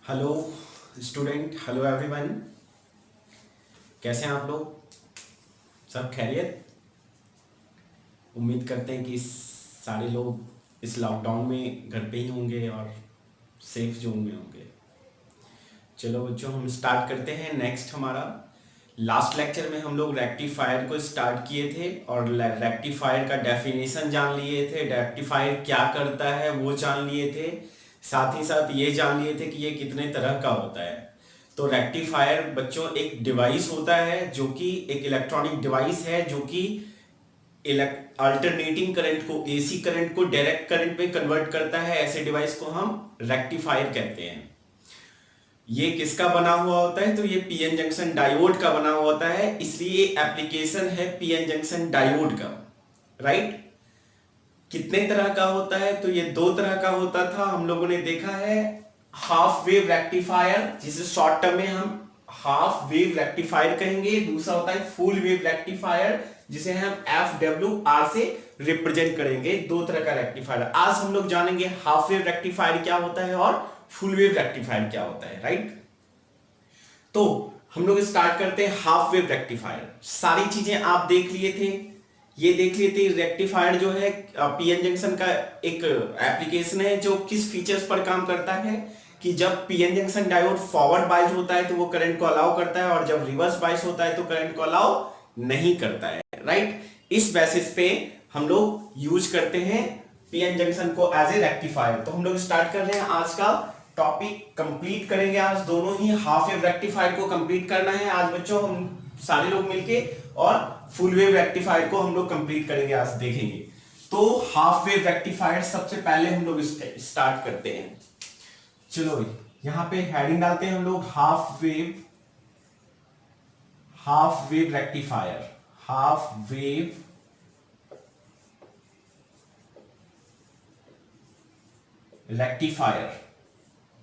Hello student, hello everyone. कैसे हैं आप लोग? सब खैरियत? उम्मीद करते हैं कि सारे लोग इस लॉकडाउन में घर पे ही होंगे और सेफ जोन में होंगे। चलो बच्चों, हम स्टार्ट करते हैं। नेक्स्ट हमारा लास्ट लेक्चर में हम लोग रेक्टिफायर को स्टार्ट किए थे और रेक्टिफायर का डेफिनेशन जान लिए थे। रेक्टिफायर क्या करता है वो जान लिए थे। साथ ही साथ ये जान लिए थे कि ये कितने तरह का होता है। तो रेक्टिफायर बच्चों एक डिवाइस होता है जो कि एक इलेक्ट्रॉनिक डिवाइस है जो कि अल्टरनेटिंग करंट को, एसी करंट को डायरेक्ट करंट में कन्वर्ट करता है। ऐसे डिवाइस को हम रेक्टिफायर कहते हैं। ये किसका बना हुआ होता है? तो ये पीएन जंक्शन डायोड का बना हुआ होता है, इसलिए एप्लीकेशन है पीएन जंक्शन डायोड का। राइट? कितने तरह का होता है? तो ये दो तरह का होता था, हम लोगों ने देखा है। हाफ वेव रेक्टिफायर, जिसे शॉर्ट टर्म में हम हाफ वेव रेक्टिफायर कहेंगे। दूसरा होता है फुल वेव रेक्टिफायर, जिसे हम FWR से रिप्रेजेंट करेंगे। दो तरह का रेक्टिफायर आज हम लोग जानेंगे। हाफ वेव रेक्टिफायर क्या होता है और फुल वेव रेक्टिफायर क्या होता है। राइट? तो हम लोग स्टार्ट करते हैं हाफ वेव रेक्टिफायर। सारी चीजें आप देख लिए थे, ये देख लिए थे। रेक्टिफायर जो है पीएन जंक्शन का एक एप्लीकेशन है जो किस फीचर्स पर काम करता है कि जब PN junction diode forward bias होता है तो वो करंट को अलाउ करता है, और जब रिवर्स बायस होता है तो करंट को अलाउ नहीं करता है। राइट? इस बेसिस पे हम लोग यूज करते हैं पीएन जंक्शन को एज ए रेक्टिफायर। तो हम लोग स्टार्ट कर रहे हैं आज का टॉपिक, कंप्लीट करेंगे आज दोनों ही। हाफ वेव रेक्टिफायर को कंप्लीट करना है आज बच्चों हम सारे लोग मिलके, और फुल वेव रेक्टिफायर को हम लोग कंप्लीट करेंगे आज, देखेंगे। तो हाफ वेव रेक्टिफायर सबसे पहले हम लोग स्टार्ट करते हैं। चलो यहां पे हेडिंग डालते हैं हम लोग, half wave rectifier. Half wave rectifier,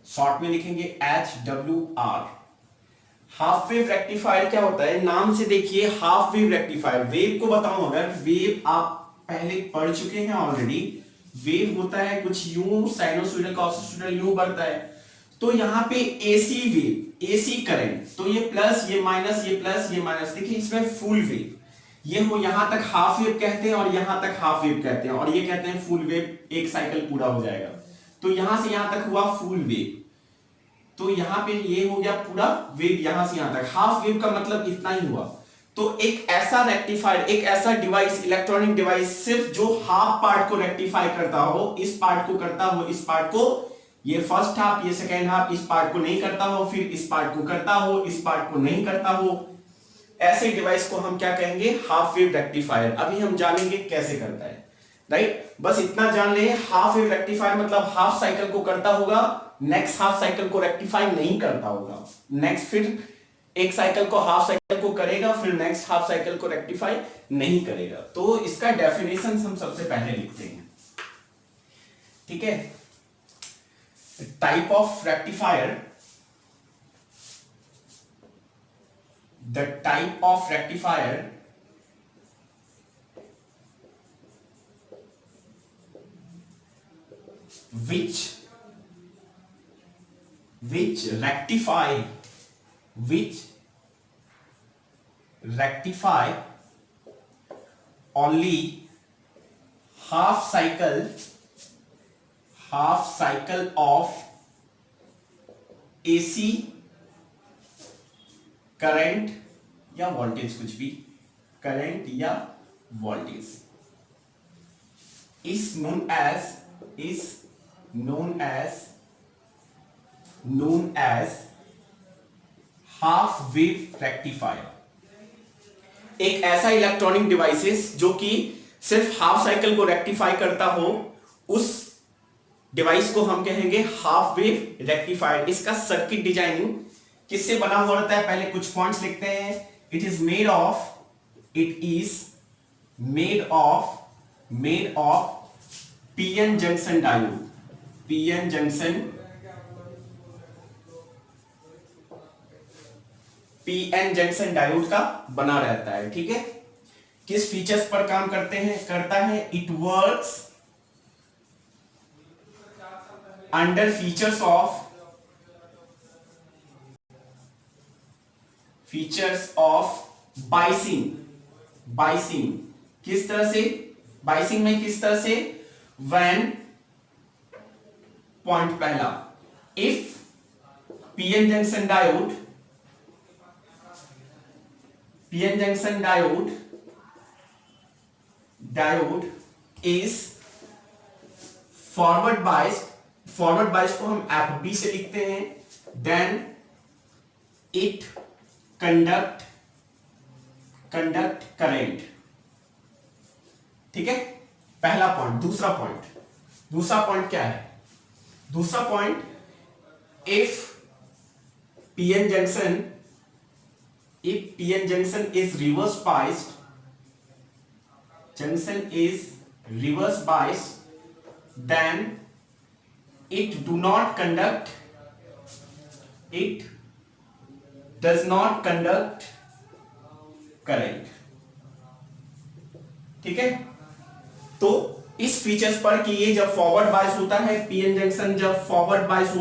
short में लिखेंगे HWR। हाफ वेव रेक्टिफायर क्या होता है? नाम से देखिए, हाफ वेव रेक्टिफायर। वेव को बताऊं, अगर वेव आप पहले पढ़ चुके हैं ऑलरेडी। वेव होता है कुछ यूं, साइनोसॉइडल कॉसिनोसॉइडल यूं बढ़ता है। तो यहाँ पे एसी वेव, एसी करंट, तो ये प्लस ये माइनस, ये प्लस ये माइनस। देखिए इसमें फुल वेव, ये हो यहां तक हाफ वेव कहते हैं और यहां तक हाफ वेव कहते हैं, और ये कहते हैं फुल वेव। एक साइकिल पूरा हो जाएगा, तो यहां से यहां तक हुआ फुल वेव। तो यहां पे ये हो गया पूरा वेव, यहां से यहां तक। हाफ वेव का मतलब इतना ही हुआ। तो एक ऐसा रेक्टिफायर, एक ऐसा डिवाइस, इलेक्ट्रॉनिक डिवाइस सिर्फ जो हाफ पार्ट को रेक्टिफाई करता हो, इस पार्ट को करता हो, इस पार्ट को, ये फर्स्ट हाफ, ये सेकेंड हाफ, इस पार्ट को नहीं करता हो, फिर इस पार्ट को करता हो, इस पार्ट को नहीं करता हो। ऐसे डिवाइस को हम क्या कहेंगे? Half wave rectifier. अभी हम जानेंगे कैसे करता है। राइट? बस इतना जान ले, हाफ वेव रेक्टिफायर मतलब हाफ साइकिल को करता होगा, नेक्स्ट हाफ साइकिल को रेक्टिफाई नहीं करता होगा। नेक्स्ट फिर एक साइकिल को, हाफ साइकिल को करेगा, फिर नेक्स्ट हाफ साइकिल को रेक्टिफाई नहीं करेगा। तो इसका डेफिनेशन हम सबसे पहले लिखते हैं। ठीक है? Type of rectifier, the type of rectifier which rectify only half cycle of AC current या वोल्टेज, कुछ भी, करंट या voltage, is known as half wave rectifier. एक ऐसा इलेक्ट्रॉनिक डिवाइसेस जो कि सिर्फ हाफ साइकिल को रेक्टिफाई करता हो, उस डिवाइस को हम कहेंगे हाफ वेव रेक्टिफायर। इसका सर्किट डिजाइनिंग किससे बना हुआ रहता है? पहले कुछ पॉइंट्स लिखते हैं। It is made of PN junction diode. PN junction diode का बना रहता है। ठीक है? किस फीचर्स पर काम करता है? It works under features of features of biasing. Biasing किस तरह से, बाइसिंग में किस तरह से, व्हेन, पॉइंट पहला, if PN junction diode, PN junction diode is forward biased, forward biased को हम एफबी से लिखते हैं, देन इट कंडक्ट करेंट। ठीक है, पहला पॉइंट। दूसरा पॉइंट क्या है, दूसरा point, if PN junction is reverse biased, junction is reverse biased, then it does not conduct current। ठीक है, तो इस फीचर्स पर कि ये जब फॉरवर्ड बायस होता है, पीएन जंक्शन जब फॉरवर्ड बायस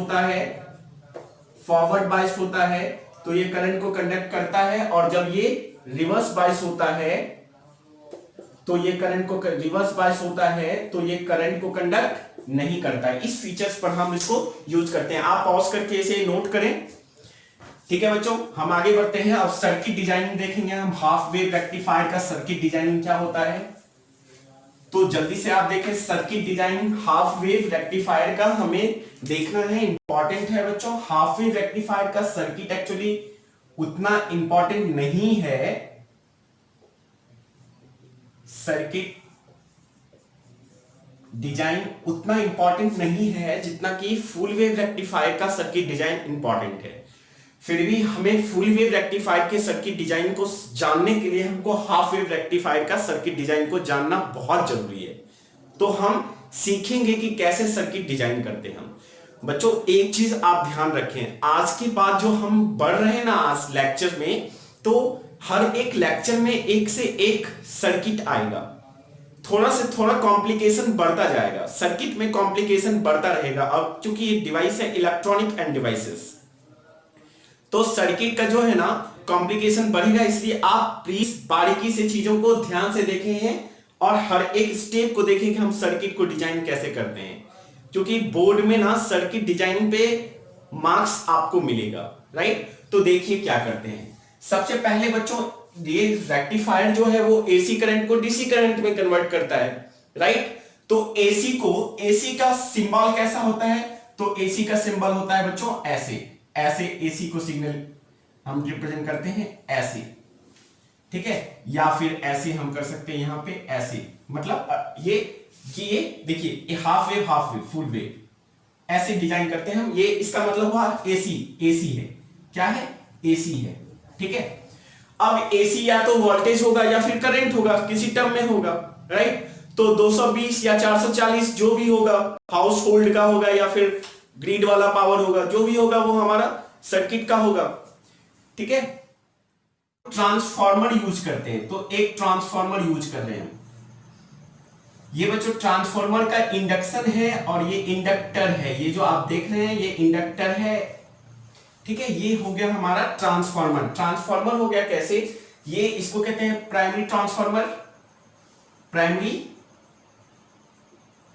होता है तो ये करंट को कंडक्ट करता है, और जब ये रिवर्स बायस होता है तो ये करंट को, रिवर्स बायस होता है तो ये करंट को कंडक्ट नहीं करता है। इस फीचर्स पर हम इसको यूज करते हैं। आप पॉज करके इसे नोट करें। ठीक है बच्चों, हम आगे बढ़ते हैं। अब सर्किट डिजाइनिंग देखेंगे हम, हाफ वेव रेक्टिफायर का सर्किट डिजाइनिंग क्या होता है। तो जल्दी से आप देखें, circuit designing half wave rectifier का हमें देखना है, इंपॉर्टेंट है बच्चों। हाफ वेव रेक्टिफायर का सर्किट एक्चुअली उतना इंपॉर्टेंट नहीं है, सर्किट डिजाइन उतना इंपॉर्टेंट नहीं है जितना कि फुल वेव रेक्टिफायर का सर्किट डिजाइन इंपॉर्टेंट है। फिर भी हमें फुल वेव रेक्टिफायर के सर्किट डिजाइन को जानने के लिए हमको हाफ वेव रेक्टिफायर का सर्किट डिजाइन को जानना बहुत जरूरी है। तो हम सीखेंगे कि कैसे सर्किट डिजाइन करते हैं हम। बच्चों एक चीज आप ध्यान रखें, आज के बाद जो हम बढ़ रहे हैं ना आज लेक्चर में, तो हर एक लेक्चर में एक से एक सर्किट आएगा, थोड़ा से थोड़ा कॉम्प्लिकेशन बढ़ता जाएगा, सर्किट में कॉम्प्लिकेशन बढ़ता रहेगा। अब क्योंकि ये डिवाइस है इलेक्ट्रॉनिक एंड डिवाइसेस, तो सर्किट का जो है ना कॉम्प्लिकेशन बढ़ेगा, इसलिए आप प्लीज बारीकी से चीजों को ध्यान से देखें हैं और हर एक स्टेप को देखें कि हम सर्किट को डिजाइन कैसे करते हैं, क्योंकि बोर्ड में ना सर्किट डिजाइनिंग पे मार्क्स आपको मिलेगा। राइट, तो देखिए क्या करते हैं। सबसे पहले बच्चों ये रेक्टिफायर जो है वो एसी करंट को डीसी करंट में कन्वर्ट करता है। राइट, तो एसी का सिंबल कैसा होता है, तो एसी का सिंबल होता है बच्चों ऐसे, ऐसे एसी को सिग्नल हम रिप्रेजेंट करते हैं ऐसे। ठीक है, या फिर ऐसे हम कर सकते हैं यहां पे ऐसे, मतलब ये देखिए ये हाफ वेव फुल वेव ऐसे डिजाइन करते हैं हम। ये इसका मतलब हुआ एसी है, क्या है, एसी है। ठीक है, अब एसी या तो वोल्टेज होगा या फिर करंट होगा, किसी टर्म में होगा। राइट, तो 220 या 440 जो भी होगा, हाउस होल्ड का होगा या फिर ग्रिड वाला पावर होगा, जो भी होगा वो हमारा सर्किट का होगा। ठीक है, ट्रांसफार्मर यूज करते हैं, तो एक ट्रांसफार्मर यूज कर रहे हैं। ये बच्चों ट्रांसफार्मर का इंडक्शन है और ये इंडक्टर है, ये जो आप देख रहे हैं ये इंडक्टर है। ठीक है, ये हो गया हमारा ट्रांसफार्मर। ट्रांसफार्मर हो गया कैसे, ये इसको कहते हैं प्राइमरी ट्रांसफार्मर,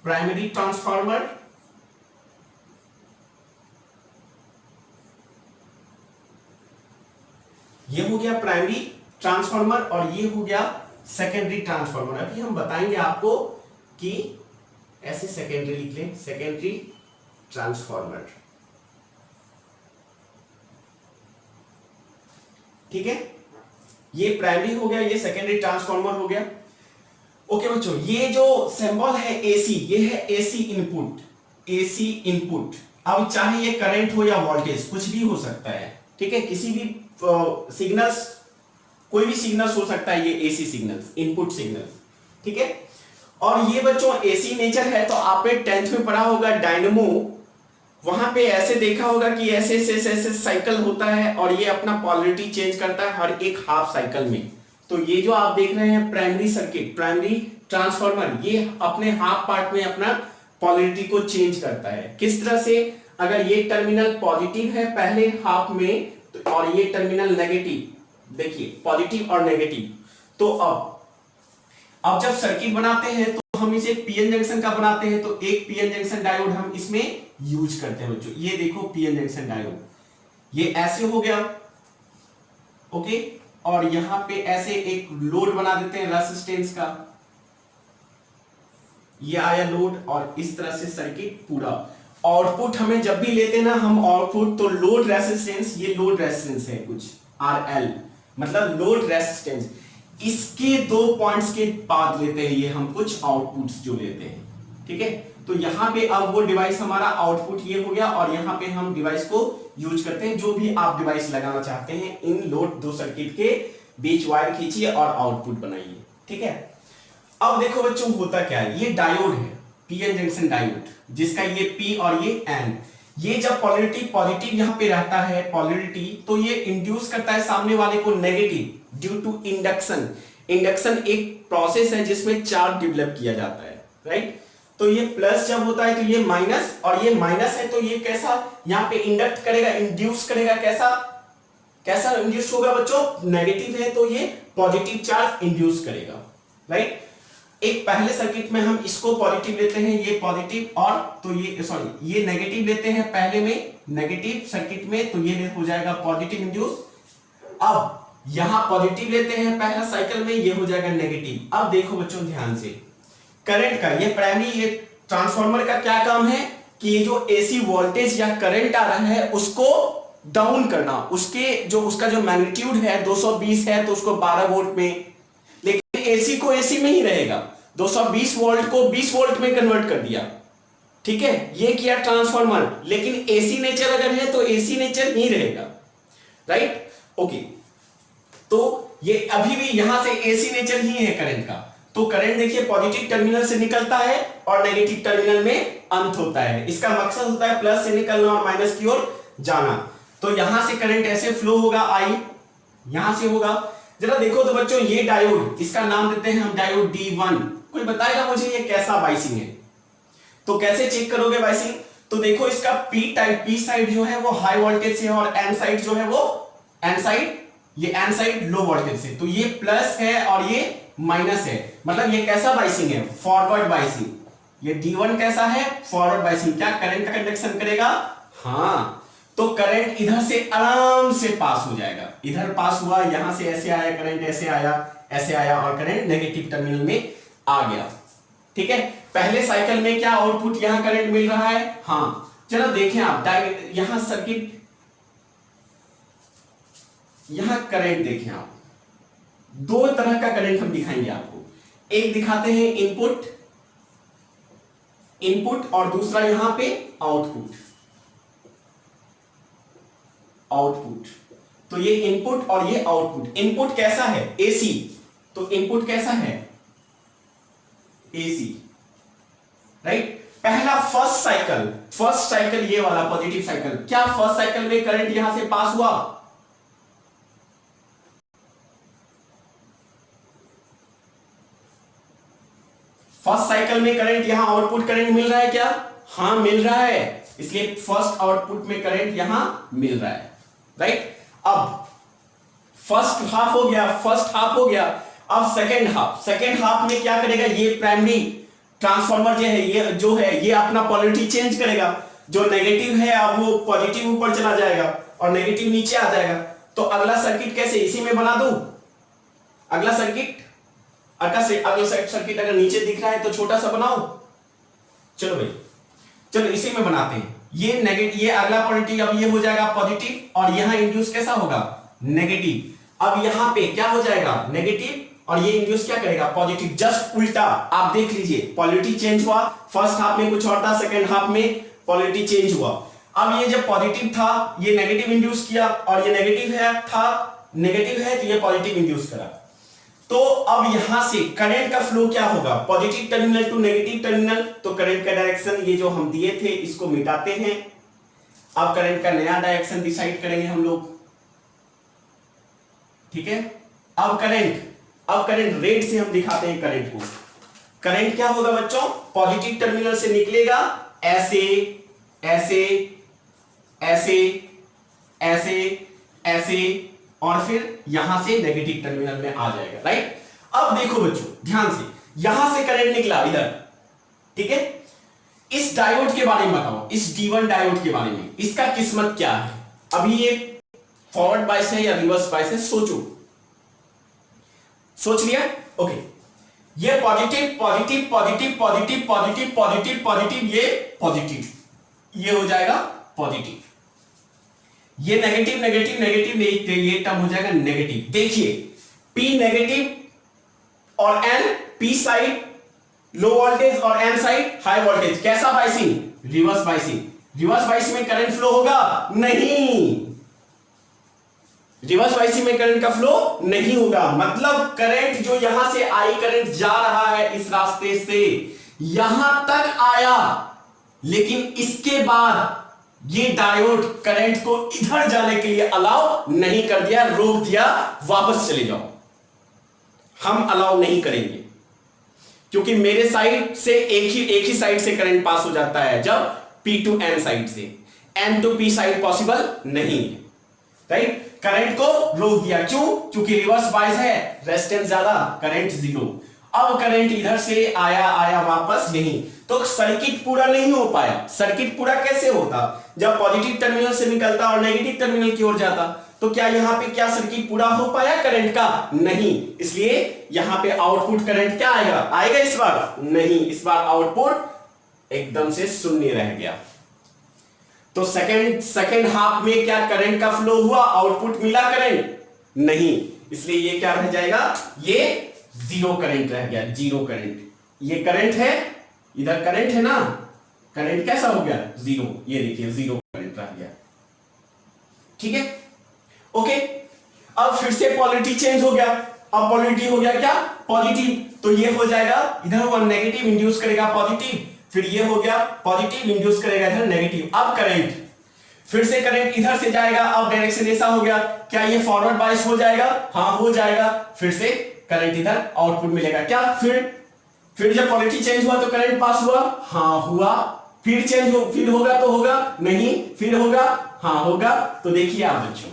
प्राइमरी ट्रांसफार्मर। ये हो गया प्राइमरी ट्रांसफार्मर और ये हो गया सेकेंडरी ट्रांसफार्मर। अभी हम बताएंगे आपको कि ऐसे सेकेंडरी लिख लें, सेकेंडरी ट्रांसफार्मर। ठीक है, ये प्राइमरी हो गया, ये सेकेंडरी ट्रांसफार्मर हो गया। ओके बच्चों, ये जो सिंबल है एसी, ये है एसी इनपुट, एसी इनपुट। अब चाहे ये करंट हो या वोल्टेज, कुछ भी हो सकता है। ठीक है, किसी भी सिग्नल्स, कोई भी सिग्नल्स हो सकता है, ये एसी सिग्नल्स, इनपुट सिग्नल्स। ठीक है, और ये बच्चों एसी नेचर है, तो आपने 10th में पढ़ा होगा डायनेमो, वहां पे ऐसे देखा होगा कि ऐसे ऐसे साइकिल होता है और ये अपना पोलैरिटी चेंज करता है हर एक हाफ साइकिल में। तो ये जो आप देख रहे हैं प्राइमरी सर्किट, प्राइमरी ट्रांसफार्मर, ये अपने हाफ पार्ट में अपना पोलैरिटी को चेंज करता है। किस तरह से, अगर ये टर्मिनल पॉजिटिव है पहले हाफ में और ये टर्मिनल नेगेटिव, देखिए पॉजिटिव और नेगेटिव। तो अब जब सर्किट बनाते हैं तो हम इसे पीएन जंक्शन का बनाते हैं, तो एक पीएन जंक्शन डायोड हम इसमें यूज करते हैं बच्चों। ये देखो पीएन जंक्शन डायोड, ये ऐसे हो गया, ओके, और यहां पे ऐसे एक लोड बना देते हैं रेजिस्टेंस का, ये आया लोड, और इस तरह से सर्किट पूरा। आउटपुट हमें जब भी लेते हैं ना हम आउटपुट, तो लोड रेजिस्टेंस, ये लोड रेजिस्टेंस है कुछ RL, मतलब लोड रेजिस्टेंस, इसके 2 पॉइंट्स के बाद लेते हैं ये हम कुछ आउटपुट्स जो लेते हैं, ठीक है। तो यहां पे अब वो डिवाइस हमारा आउटपुट ये हो गया, और यहां पे हम डिवाइस को यूज करते हैं, जो भी आप डिवाइस लगाना चाहते हैं इन लोड 2 सर्किट के बीच वायर खींचिए और आउटपुट बनाइए, ठीक है। अब देखो बच्चों होता क्या है, ये डायोड है पीएन जंक्शन डायोड, जिसका ये P और ये N, ये जब पोलैरिटी पॉजिटिव यहां पे रहता है पोलैरिटी, तो ये इंड्यूस करता है सामने वाले को negative due to induction. Induction एक प्रोसेस है जिसमें चार्ज डेवलप किया जाता है, राइट। तो ये प्लस जब होता है तो ये माइनस, और ये माइनस है तो ये कैसा यहां पे इंडक्ट करेगा, इंड्यूस करेगा, कैसा इंड्यूस होगा बच्चों, नेगेटिव है तो ये पॉजिटिव चार्ज इंड्यूस करेगा, राइट। एक पहले सर्किट में हम इसको पॉजिटिव लेते हैं, ये पॉजिटिव, और तो ये सॉरी ये नेगेटिव लेते हैं पहले में, नेगेटिव सर्किट में, तो ये हो जाएगा पॉजिटिव इंड्यूस। अब यहां पॉजिटिव लेते हैं पहला साइकिल में, ये हो जाएगा नेगेटिव। अब देखो बच्चों ध्यान से, करंट का ये प्राइमरी, ये ट्रांसफार्मर का क्या काम है कि ये जो एसी वोल्टेज या करंट आ रहा है उसको डाउन करना, उसका जो मैग्नीट्यूड है 220 है तो उसको 12 वोल्ट में, लेकिन एसी को एसी में ही रहेगा, 220 वोल्ट को 20 वोल्ट में कन्वर्ट कर दिया, ठीक है, ये किया ट्रांसफार्मर। लेकिन एसी नेचर अगर है तो एसी नेचर ही रहेगा, राइट, ओके। तो ये अभी भी यहां से एसी नेचर ही है करंट का, तो करंट देखिए पॉजिटिव टर्मिनल से निकलता है और नेगेटिव टर्मिनल में अंत होता है। इसका मकसद होता है प्लस से निकलना और माइनस की ओर जाना। तो यहां से करंट ऐसे फ्लो होगा, आई यहां से होगा। जरा देखो तो बच्चों ये डायोड, इसका नाम देते हैं हम डायोड D1। कोई बताएगा मुझे ये कैसा बाइसिंग है? तो कैसे चेक करोगे बाइसिंग? तो देखो इसका पी साइड जो है वो हाई वोल्टेज से, और एन साइड जो है वो एन साइड लो वोल्टेज से। तो ये प्लस है और ये माइनस है, मतलब ये कैसा बाइसिंग है? Forward biasing. ये D1 कैसा है? Forward biasing. क्या करंट का कंडक्शन करेगा? हाँ, तो करंट इधर से आराम से पास हो जाएगा। इधर पास हुआ, यहां से ऐसे आया करंट, ऐसे आया और करंट नेगेटिव टर्मिनल में आ गया, ठीक है। पहले साइकिल में क्या आउटपुट यहां करंट मिल रहा है? हाँ, चलो देखें आप यहां सर्किट, यहां करंट देखें आप, 2 तरह का करंट हम दिखाएंगे आपको। एक दिखाते हैं इनपुट और दूसरा यहां पे आउटपुट। तो ये इनपुट और ये आउटपुट। इनपुट कैसा है? एसी। तो इनपुट कैसा है? AC, right. पहला फर्स्ट साइकिल ये वाला पॉजिटिव साइकिल, क्या फर्स्ट साइकिल में करंट यहां से पास हुआ? फर्स्ट साइकिल में करंट यहां आउटपुट करंट मिल रहा है क्या? हां मिल रहा है, इसलिए फर्स्ट आउटपुट में करंट यहां मिल रहा है, राइट। अब फर्स्ट हाफ हो गया। अब सेकेंड हाफ में क्या करेगा? ये प्राइमरी ट्रांसफार्मर जो है ये अपना पोलैरिटी चेंज करेगा। जो नेगेटिव है अब वो पॉजिटिव ऊपर चला जाएगा और नेगेटिव नीचे आ जाएगा। तो अगला सर्किट कैसे, इसी में बना दूं? अगला सर्किट अगर नीचे दिख रहा है तो छोटा सा बनाओ। चलो भाई, चलो इसी में बनाते हैं। ये अगला पोलैरिटी अब ये हो जाएगा पॉजिटिव, और यहां इंड्यूस कैसा होगा? नेगेटिव। अब यहां पे क्या हो जाएगा? नेगेटिव, और ये इंड्यूस क्या करेगा? पॉजिटिव। जस्ट उल्टा। आप देख लीजिए, पोलैरिटी चेंज हुआ। फर्स्ट हाफ में कुछ और था, सेकेंड हाफ में पोलैरिटी चेंज हुआ। अब ये जब पॉजिटिव था ये नेगेटिव इंड्यूस किया, और ये नेगेटिव है तो ये पॉजिटिव इंड्यूस करा। तो अब यहां से करंट का फ्लो क्या होगा? Positive terminal to negative terminal. तो करंट का डायरेक्शन ये जो हम दिए थे इसको मिटाते हैं। अब करंट का नया डायरेक्शन डिसाइड करेंगे हम लोग, ठीक है। अब करंट रेड से हम दिखाते हैं करंट को। करंट क्या होगा बच्चों? पॉजिटिव टर्मिनल से निकलेगा ऐसे ऐसे ऐसे ऐसे ऐसे और फिर यहां से नेगेटिव टर्मिनल में आ जाएगा, राइट। अब देखो बच्चों ध्यान से, यहां से करंट निकला इधर, ठीक है। इस डायोड के बारे में बताओ, इस D1 डायोड के बारे में, इसका किस्मत क्या है। अभी ये फॉरवर्ड बायस है या रिवर्स बायस है, सोचो, सोच लिया, ओके। ये positive positive positive positive positive positive positive, ये पॉजिटिव, ये हो जाएगा पॉजिटिव, ये नेगेटिव नेगेटिव नेगेटिव, ये टर्म हो जाएगा नेगेटिव। देखिए P नेगेटिव और N, P side low voltage और N साइड हाई वोल्टेज, कैसा biasing, reverse biasing. Reverse biasing में करंट फ्लो होगा नहीं, रिवर्स बाइसिंग में करंट का फ्लो नहीं होगा, मतलब करंट जो यहां से आई, करंट जा रहा है इस रास्ते से यहां तक आया, लेकिन इसके बाद ये डायोड करंट को इधर जाने के लिए अलाउ नहीं कर दिया, रोक दिया, वापस चले जाओ। हम अलाउ नहीं करेंगे, क्योंकि मेरे साइड से एक ही साइड से करंट पास हो जाता है, जब P टू N साइड से, N to P side possible नहीं है, राइट। करंट को रोक दिया, क्यों, क्योंकि रिवर्स बायस है, रेजिस्टेंस ज्यादा, करंट जीरो। अब करंट इधर से आया वापस नहीं, तो सर्किट पूरा नहीं हो पाया। सर्किट पूरा कैसे होता, जब पॉजिटिव टर्मिनल से निकलता और नेगेटिव टर्मिनल की ओर जाता, तो क्या यहां पे क्या सर्किट पूरा हो पाया करंट का, नहीं। इसलिए यहां पे आउटपुट करंट क्या आएगा इस बार नहीं, इस बार आउटपुट एकदम से शून्य रह गया। तो सेकंड हाफ में क्या करंट का फ्लो हुआ, आउटपुट मिला करंट नहीं, इसलिए ये क्या रह जाएगा, ये जीरो करंट रह गया, जीरो करंट। ये करंट है, इधर करंट है ना, करंट कैसा हो गया, जीरो, ये देखिए जीरो करंट रह गया, ठीक है, ओके। अब फिर से पोलैरिटी चेंज हो गया, अब पोलैरिटी हो गया क्या, पॉजिटिव, तो ये हो जाएगा, इधर हुआ नेगेटिव, इंड्यूस करेगा पॉजिटिव, फिर ये हो गया पॉजिटिव, इंड्यूस करेगा इधर नेगेटिव। अब करंट, फिर से करंट इधर से जाएगा, अब डायरेक्शन ऐसा हो गया, क्या ये फॉरवर्ड बायस हो जाएगा, हाँ हो जाएगा, फिर से करंट इधर आउटपुट मिलेगा क्या, फिर जब पोलैरिटी चेंज हुआ तो करंट पास हुआ, हाँ हुआ, फिर चेंज हो, फिर होगा तो होगा नहीं, फिर होगा, हाँ होगा। तो देखिए आप बच्चों,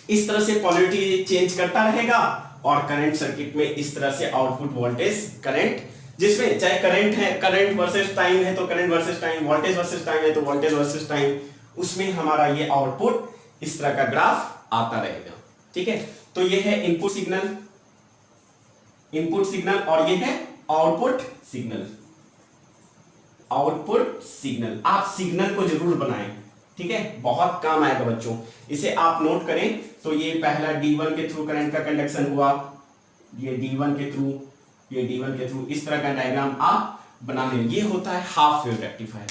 इस तरह से पोलैरिटी चेंज करता रहेगा और करंट सर्किट में इस तरह से आउटपुट वोल्टेज करंट, जिसमें चाहे करंट है, करंट वर्सेस टाइम है तो current versus time, voltage versus time है तो वोल्टेज वर्सेस टाइम, उसमें हमारा ये आउटपुट इस तरह का ग्राफ आता रहेगा, ठीक है। तो ये है इनपुट सिग्नल, इनपुट सिग्नल, और ये है आउटपुट सिग्नल, आउटपुट सिग्नल। आप सिग्नल को जरूर बनाएं, ठीक है, बहुत काम आएगा बच्चों, इसे आप नोट करें। तो ये पहला D1 के थ्रू करंट का कंडक्शन हुआ, ये D1 के थ्रू, ये D1 के थ्रू, इस तरह का डायग्राम आप बना लें। ये होता है हाफ वेव रेक्टिफायर।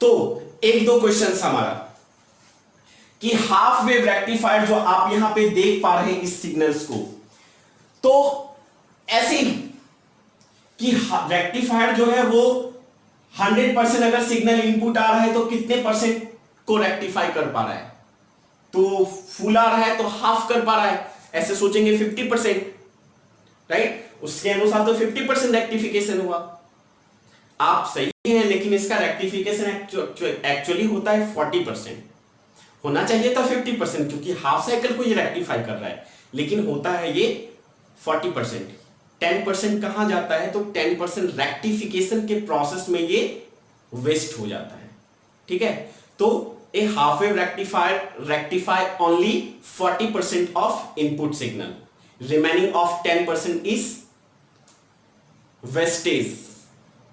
तो एक दो क्वेश्चन हमारा कि हाफ वेव रेक्टिफायर जो आप यहां पे देख पा रहे हैं इस सिग्नल्स को, तो ऐसे कि रेक्टिफायर जो है वो 100% अगर सिग्नल इनपुट आ रहा है तो कितने परसेंट को रेक्टिफाई कर पा रहा है, तो फुल आ रहा है तो हाफ कर पा रहा है, ऐसे सोचेंगे 50%, राइट, उसके अनुसार तो 50% रेक्टिफिकेशन हुआ। आप सही हैं, लेकिन इसका रेक्टिफिकेशन एक्चुअली होता है 40%, होना चाहिए था 50%, क्योंकि हाफ साइकिल को ये रेक्टिफाई कर रहा है, लेकिन होता है ये 40%। 10% कहां जाता है, तो 10% रेक्टिफिकेशन के प्रोसेस में ये वेस्ट हो जाता है, ठीक है। तो a half wave rectifier rectify only 40% of input signal, remaining of 10% is wastage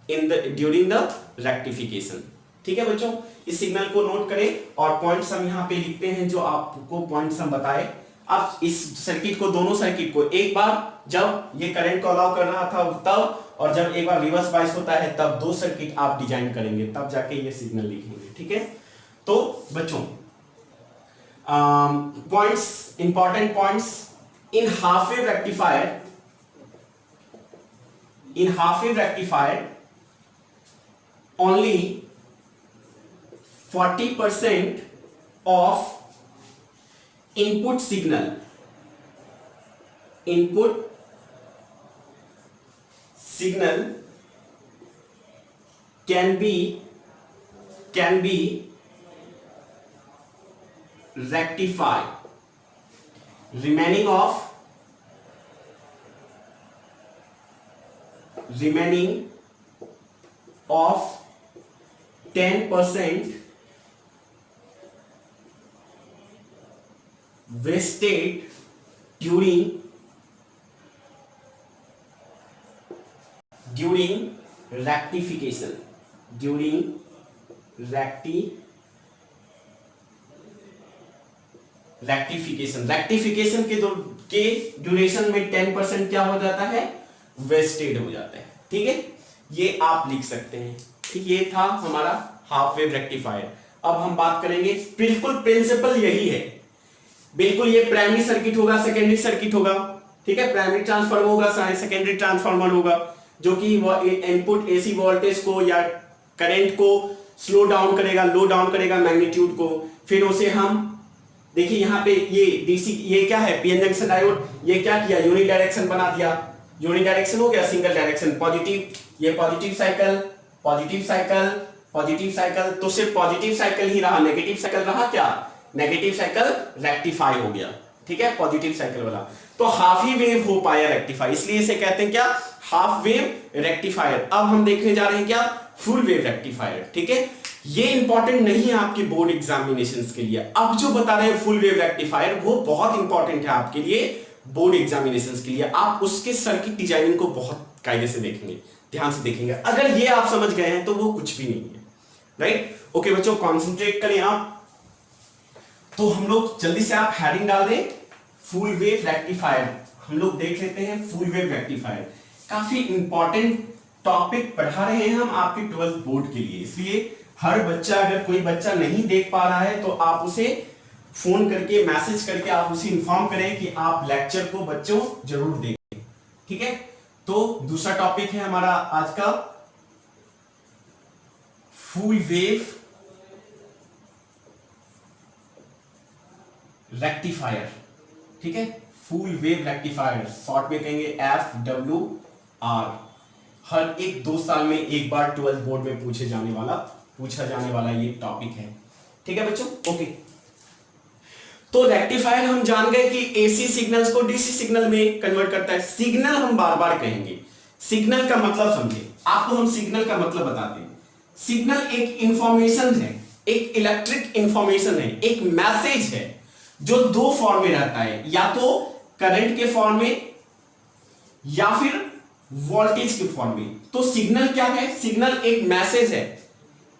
in the during the rectification, ठीक है बच्चों। इस सिग्नल को नोट करें और पॉइंट्स हम यहां पे लिखते हैं जो आपको पॉइंट्स हम बताए। अब इस सर्किट को, दोनों सर्किट को, एक बार जब ये करंट को अलाउ कर रहा था तब, और जब एक बार रिवर्स बायस होता है तब, दो सर्किट आप डिजाइन करेंगे, तब जाके ये सिग्नल लिखेंगे, ठीक है। तो बच्चों points, important points in half wave rectifier, in half wave rectifier only 40% of input signal can be rectified remaining of 10% wasted during rectification, rectification के ड्यूरेशन में 10% क्या हो जाता है, वेस्टेड हो जाता है। ठीक है, ये आप लिख सकते हैं। ठीक, ये था हमारा हाफ वेव रेक्टिफायर। अब हम बात करेंगे, बिल्कुल प्रिंसिपल यही है, बिल्कुल ये प्राइमरी सर्किट होगा, सेकेंडरी सर्किट होगा। ठीक है, प्राइमरी ट्रांसफार्मर होगा, सेकेंडरी ट्रांसफार्मर होगा, जो कि इनपुट एसी वोल्टेज को या करंट को स्लो डाउन करेगा, लो डाउन करेगा मैग्नीट्यूड को। फिर उसे हम देखिए यहाँ पे ये डीसी, ये क्या है, पीएन जंक्शन डायोड, ये क्या किया, यूनि डायरेक्शन बना दिया। यूनि डायरेक्शन हो गया, सिंगल डायरेक्शन, पॉजिटिव, ये positive cycle, positive cycle, positive cycle, तो सिर्फ पॉजिटिव साइकिल ही रहा, नेगेटिव साइकिल रहा क्या, नेगेटिव साइकिल रेक्टिफाई हो गया। ठीक है, पॉजिटिव साइकिल वाला, तो हाफ ही वेव हो पाया रेक्टिफाई, इसलिए इसे कहते हैं क्या, हाफ वेव रेक्टिफायर। अब हम देखने जा रहे हैं क्या, फुल वेव रेक्टिफायर। ठीक है, ये इंपॉर्टेंट नहीं है आपके बोर्ड एग्जामिनेशंस के लिए। अब जो बता रहे हैं फुल वेव रेक्टिफायर, वो बहुत इंपॉर्टेंट है आपके लिए बोर्ड एग्जामिनेशंस के लिए। आप उसके सर्किट डिजाइनिंग को बहुत कायदे से देखेंगे, ध्यान से देखेंगे। अगर ये आप समझ गए हैं तो वो कुछ भी नहीं है। राइट, ओके बच्चों, कॉन्सेंट्रेट करें आप। तो हम लोग जल्दी से आप हेडिंग डाल दें, फुल वेव रेक्टिफायर। हम लोग देख लेते हैं फुल वेव रेक्टिफायर, काफी इंपॉर्टेंट टॉपिक पढ़ा रहे हैं हम आपके 12th बोर्ड के लिए। इसलिए हर बच्चा, अगर कोई बच्चा नहीं देख पा रहा है तो आप उसे फोन करके, मैसेज करके आप उसे इन्फॉर्म करें कि आप लेक्चर को बच्चों जरूर देखें। ठीक है, तो दूसरा टॉपिक है हमारा आज का फुल वेव रेक्टिफायर। ठीक है, फुल वेव रेक्टिफायर, शॉर्ट में कहेंगे FWR। हर एक 2 साल में एक बार 12th बोर्ड में पूछा जाने वाला ये टॉपिक है। ठीक है बच्चों, ओके। तो रेक्टिफायर हम जान गए कि एसी सिग्नल्स को डीसी सिग्नल में कन्वर्ट करता है। सिग्नल हम बार बार कहेंगे, सिग्नल का मतलब समझे, आपको हम सिग्नल का मतलब बताते हैं। सिग्नल एक इंफॉर्मेशन है, एक इलेक्ट्रिक इंफॉर्मेशन है, एक मैसेज है, जो 2 फॉर्म में रहता है, या तो करंट के फॉर्म में या फिर वोल्टेज के फॉर्म में। तो सिग्नल क्या है, सिग्नल एक मैसेज है,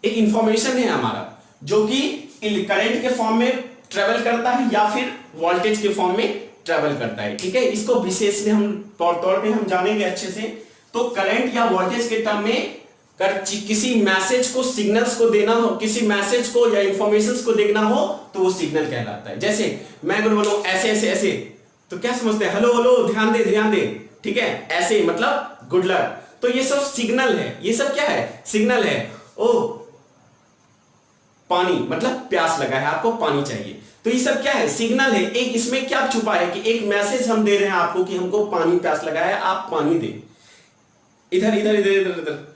एक इंफॉर्मेशन है हमारा, जो कि करंट के फॉर्म में ट्रेवल करता है या फिर वोल्टेज के फॉर्म में ट्रेवल करता है। ठीक है, इसको विशेष में हम तौर पे हम जानेंगे अच्छे से। तो करंट या वोल्टेज के टर्म में किसी मैसेज को, सिग्नल्स को देना हो, किसी मैसेज को या इंफॉर्मेशंस को देखना हो, तो वो सिग्नल कहलाता है। जैसे मैं अगर बोलूं ऐसे ऐसे ऐसे, तो क्या समझते हैं, हेलो हेलो, ध्यान दे ध्यान दे। ठीक है, ऐसे मतलब गुड लक, तो ये सब सिग्नल है। ये सब क्या है, सिग्नल है। ओ पानी, मतलब प्यास लगा है, आपको पानी चाहिए, तो ये सब क्या है, सिग्नल है। एक इसमें क्या छुपा है कि एक मैसेज हम दे रहे हैं आपको कि हमको पानी प्यास लगा है, आप पानी दे, इधर इधर इधर इधर इधर।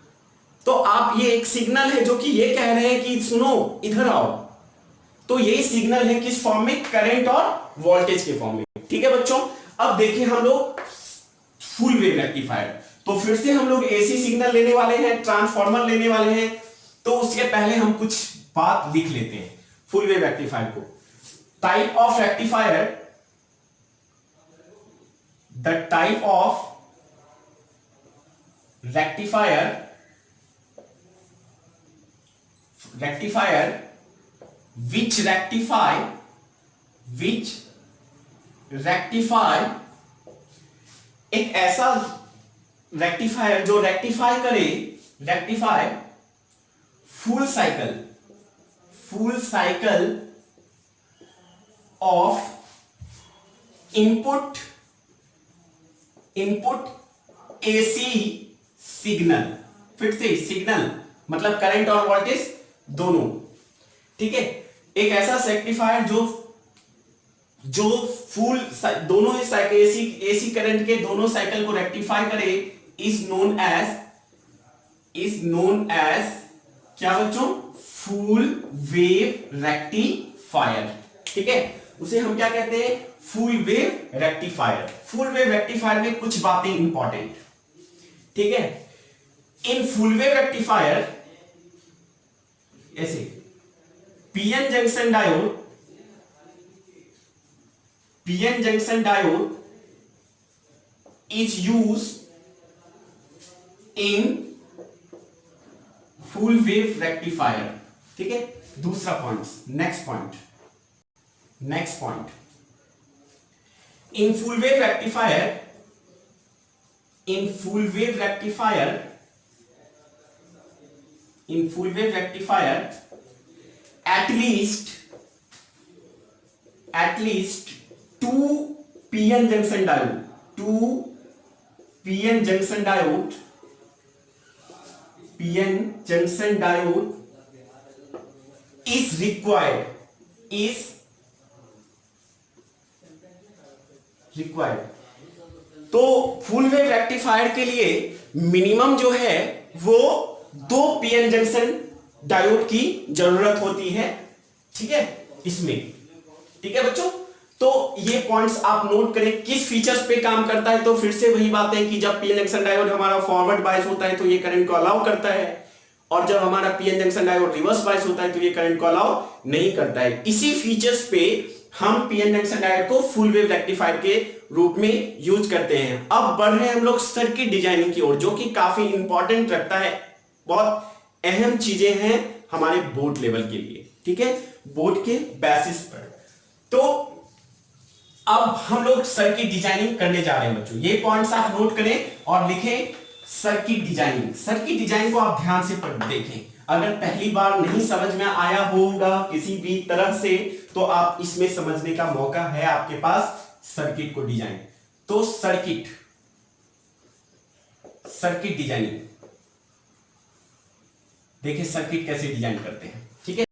तो आप, ये एक सिग्नल है जो कि ये कह रहे हैं कि सुनो इधर आओ। तो ये सिग्नल है किस फॉर्म में, करंट और वोल्टेज के फॉर्म में। ठीक है बच्चों, अब देखिए हम लोग फुल वेव रेक्टिफायर, तो फिर से हम लोग एसी सिग्नल लेने वाले हैं, ट्रांसफार्मर लेने वाले हैं। तो उसके पहले हम कुछ बात लिख लेते हैं फुल वेव रेक्टिफायर को। Type of rectifier, the type of rectifier which rectify एक ऐसा रेक्टिफायर जो रेक्टिफाई करे, rectify full cycle of input AC signal. फिर से सिग्नल मतलब करंट और वोल्टेज दोनों। ठीक है, एक ऐसा रेक्टिफायर जो फुल दोनों ही साइकिल, एसी करंट के दोनों साइकिल को रेक्टिफाई करे, इज नोन एज क्या बच्चों, फुल वेव रेक्टिफायर। ठीक है, उसे हम क्या कहते हैं, full wave rectifier. Full wave rectifier में कुछ बातें इंपॉर्टेंट, ठीक है। इन फुल वेव रेक्टिफायर ऐसे PN junction diode is use in full wave rectifier, ठीक है। दूसरा point, next point, in full wave rectifier at least two PN junction diode is required। तो फुल वेव रेक्टिफायर के लिए minimum जो है वो 2 पीएन जंक्शन डायोड की जरूरत होती है, ठीक है, इसमें, ठीक है बच्चों। तो ये पॉइंट्स आप नोट करें किस फीचर्स पे काम करता है। तो फिर से वही बात है कि जब पीएन जंक्शन डायोड हमारा फॉरवर्ड बायस होता है तो ये करंट को अलाउ करता है, और जब हमारा PN junction diode reverse bias होता है तो ये करंट को अलाउ नहीं करता है। इसी फीचर्स पे हम पीएन जंक्शन डायोड को फुल वेव रेक्टिफायर के रूप में यूज करते हैं। अब बढ़ रहे हैं हम लोग सर्किट डिजाइनिंग की ओर, जो कि काफी इंपॉर्टेंट रखता है, बहुत अहम चीजें हैं हमारे बोर्ड लेवल के लिए, ठीक है, बोर्ड के बेसिस पर। तो अब हम लोग सर्किट डिजाइनिंग करने जा रहे हैं बच्चों। ये पॉइंट्स आप नोट करें और लिखें सर्किट डिजाइनिंग। सर्किट डिजाइन को आप ध्यान से देखें। अगर पहली बार नहीं समझ में आया होगा किसी भी तरह से तो आप इसमें समझने का मौका है आपके पास, सर्किट को डिजाइन। तो सर्किट डिजाइनिंग देखिए, सर्किट कैसे डिजाइन करते हैं, ठीक है,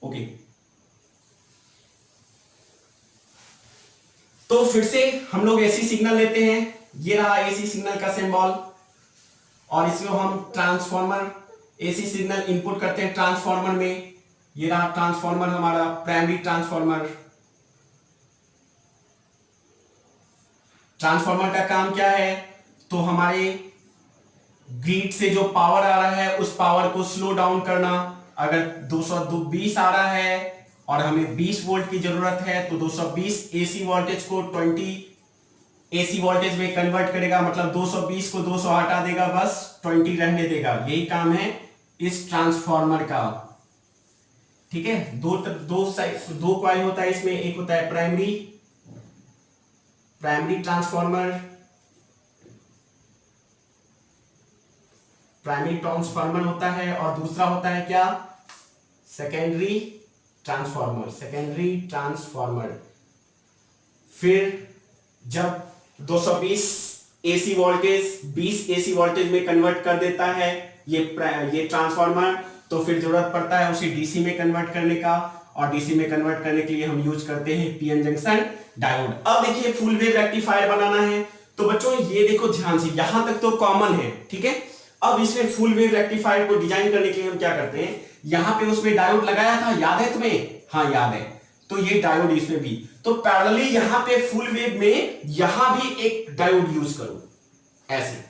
ओके। तो फिर से हम लोग एसी सिग्नल लेते हैं। ये रहा एसी सिग्नल का सिंबल, और इसमें हम ट्रांसफॉर्मर एसी सिग्नल इनपुट करते हैं ट्रांसफॉर्मर में। ये रहा ट्रांसफॉर्मर हमारा, प्राइमरी ट्रांसफॉर्मर। ट्रांसफॉर्मर का काम क्या है, तो हमारे ग्रिड से जो पावर आ रहा है उस पावर को स्लो डाउन करना। अगर 220 आ रहा है और हमें 20 वोल्ट की जरूरत है तो 220 एसी वोल्टेज को 20 एसी वोल्टेज में कन्वर्ट करेगा, मतलब 220 को 200 हटा देगा, बस 20 रहने देगा। यही काम है इस ट्रांसफॉर्मर का, ठीक है। दो कॉइल होता है इसमें, एक होता है प्राइमरी ट्रांसफॉर्मर होता है, और दूसरा होता है क्या, सेकेंडरी ट्रांसफॉर्मर। फिर जब 220 एसी वोल्टेज 20 एसी वोल्टेज में कन्वर्ट कर देता है ये ट्रांसफॉर्मर, तो फिर जरूरत पड़ता है उसे डीसी में कन्वर्ट करने का, और डीसी में कन्वर्ट करने के लिए हम यूज करते हैं पीएन जंक्शन डायोड। अब देखिए फुल वेव रेक्टिफायर बनाना है, तो बच्चों ये देखो ध्यान से, यहां तक तो कॉमन है, ठीक है। अब इसमें फुल वेव रेक्टिफायर को डिजाइन करने के लिए हम क्या करते हैं, यहां पे उसमें डायोड लगाया था, याद है तुम्हें? हाँ याद है। तो ये डायोड इसमें भी, तो पैरेलली यहां पे फुल वेव में यहां भी एक डायोड यूज करो, ऐसे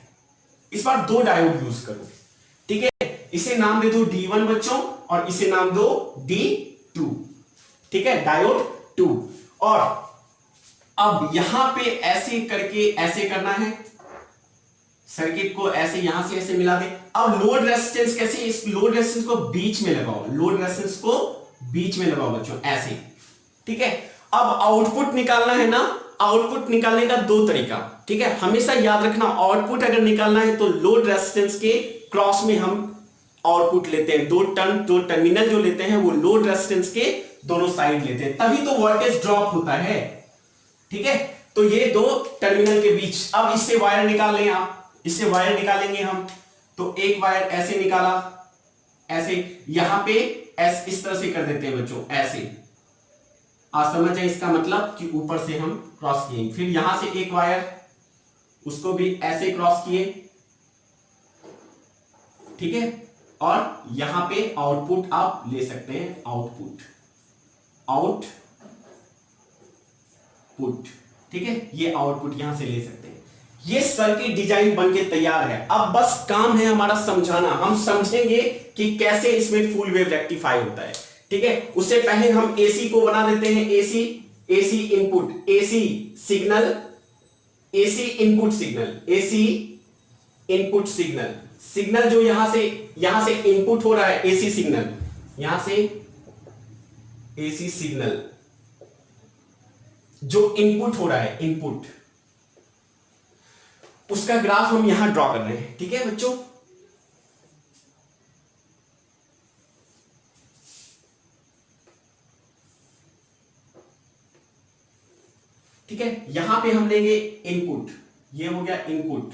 इस बार 2 डायोड यूज करो, ठीक है। इसे नाम दे दो D1 बच्चों, और इसे नाम दो D2, ठीक है, डायोड 2। और अब यहां पे ऐसे करके ऐसे करना है, सर्किट को ऐसे यहां से ऐसे मिला दे। अब लोड रेजिस्टेंस कैसे, इस लोड रेजिस्टेंस को बीच में लगाओ, बच्चों, ऐसे, ठीक है। अब आउटपुट निकालना है ना, आउटपुट निकालने का 2 तरीका, ठीक है। हमेशा याद रखना, आउटपुट अगर निकालना है तो लोड रेजिस्टेंस के क्रॉस में हम आउटपुट लेते हैं। 2 टर्मिनल जो लेते हैं वो लोड रेजिस्टेंस के दोनों साइड लेते हैं, तभी तो वोल्टेज ड्रॉप होता है, ठीक है। तो ये 2 टर्मिनल के बीच, अब इससे वायर निकाल लें आप, इससे वायर निकालेंगे हम। तो एक वायर ऐसे निकाला, ऐसे यहां पे इस तरह से कर देते हैं बच्चों, ऐसे। आज समझ जाए इसका मतलब कि ऊपर से हम क्रॉस किए। फिर यहां से एक वायर, उसको भी ऐसे क्रॉस किए, ठीक है। और यहां पे आउटपुट आप ले सकते हैं, आउटपुट आउटपुट। ठीक है, ये आउटपुट यहां से ले सकते हैं। ये सर्किट डिजाइन बन के तैयार है। अब बस काम है हमारा समझाना, हम समझेंगे कि कैसे इसमें फुल वेव रेक्टिफाई होता है। ठीक है, उससे पहले हम एसी को बना देते हैं। AC input, AC signal, AC input signal, AC input signal, signal जो यहां से इनपुट हो रहा है, एसी सिग्नल, यहां से एसी सिग्नल जो इनपुट हो रहा है, इनपुट, उसका ग्राफ हम यहां ड्रॉ कर रहे हैं। ठीक है बच्चों, ठीक है, यहां पे हम लेंगे इनपुट, ये हो गया इनपुट,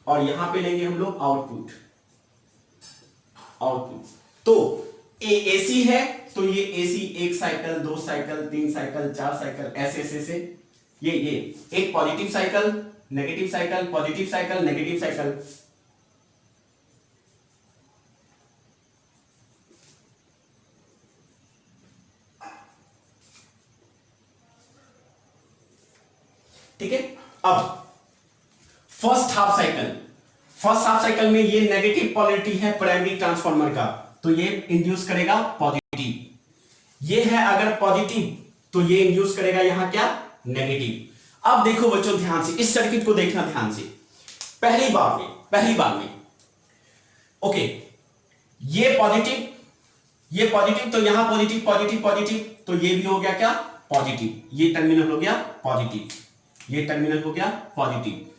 और यहां पे लेंगे हम लोग आउटपुट। तो एसी है तो ये AC 1 cycle, 2 cycle, 3 cycle, 4 cycle, ऐसे ऐसे से ये एक positive cycle, negative cycle, positive cycle, negative cycle. ठीक है, अब फर्स्ट हाफ साइकिल में ये नेगेटिव पोलैरिटी है प्राइमरी ट्रांसफार्मर का, तो ये इंड्यूस करेगा पॉजिटिव। ये है अगर पॉजिटिव तो ये इंड्यूस करेगा यहां क्या, नेगेटिव। अब देखो बच्चों ध्यान से, इस सर्किट को देखना ध्यान से। पहली बार में ओके, ये पॉजिटिव तो यहां पॉजिटिव, तो ये भी हो गया क्या, पॉजिटिव। ये टर्मिनल हो गया पॉजिटिव, ये टर्मिनल हो गया पॉजिटिव,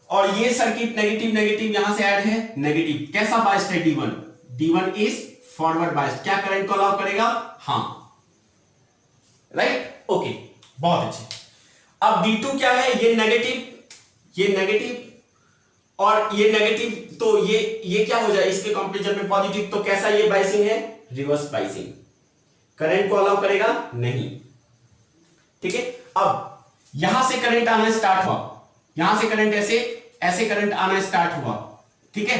और ये सर्किट नेगेटिव यहां से ऐड है, नेगेटिव। कैसा बायस्ड है, D1 इज फॉरवर्ड बायस्ड। क्या करंट को अलाउ करेगा, हां, राइट, ओके, बहुत अच्छे। अब D2 क्या है, ये नेगेटिव और ये नेगेटिव, तो ये क्या हो जाए इसके कंपैरिजन में पॉजिटिव, तो कैसा ये बायसिंग है, रिवर्स बायसिंग। करंट को अलाउ करेगा नहीं। ठीक है, अब यहां से करंट आना स्टार्ट हुआ, यहां से करंट ऐसे करंट आना स्टार्ट हुआ। ठीक है,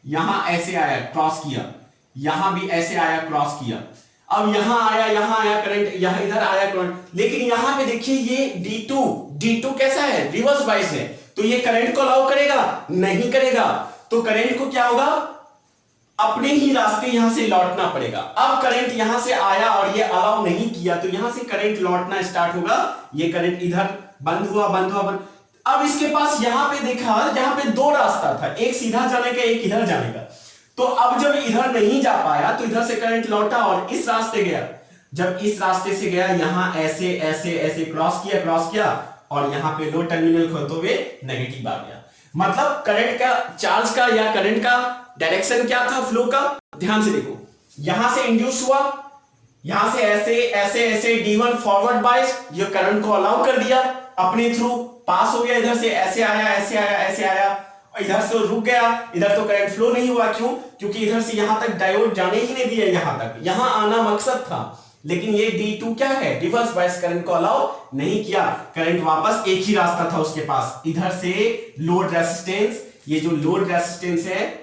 यहां ऐसे आया, क्रॉस किया, यहां भी ऐसे आया, क्रॉस किया। अब यहां आया करंट, यहां इधर आया करंट, लेकिन यहां पे देखिए ये D2 कैसा है, रिवर्स बायस है, तो ये करंट को अलाउ करेगा, नहीं करेगा। तो करंट को क्या होगा, अपने ही रास्ते यहां से लौटना पड़ेगा। अब करंट यहां से आया और ये अलाउ नहीं किया, तो यहां से करंट लौटना स्टार्ट होगा। ये करंट इधर बंद हुआ। अब इसके पास यहां पे देखा, यहां पे 2 रास्ता था, एक सीधा जाने का, एक इधर जाने का। तो अब जब इधर नहीं जा पाया तो इधर से करंट लौटा और इस रास्ते गया। जब इस रास्ते से गया, यहां ऐसे क्रॉस किया, और यहां पे लो टर्मिनल खोलते हुए नेगेटिव आ गया। मतलब करंट का, चार्ज का या करंट का डायरेक्शन क्या था, फ्लो का, ध्यान से देखो। यहां से इंड्यूस हुआ, यहां से ऐसे D1 फॉरवर्ड बायस, ये करंट को अलाउ कर दिया, अपने थ्रू पास हो गया, इधर से ऐसे आया, और इधर से रुक गया। इधर तो करंट फ्लो नहीं हुआ, क्यों, क्योंकि इधर से यहां तक डायोड जाने ही नहीं दिया, यहां तक, यहां आना मकसद था। लेकिन ये D2 क्या है, रिवर्स बायस, करंट को अलाउ नहीं किया। करंट वापस एक ही रास्ता था उसके पास, इधर से लोड रेजिस्टेंस, ये जो लोड रेजिस्टेंस है,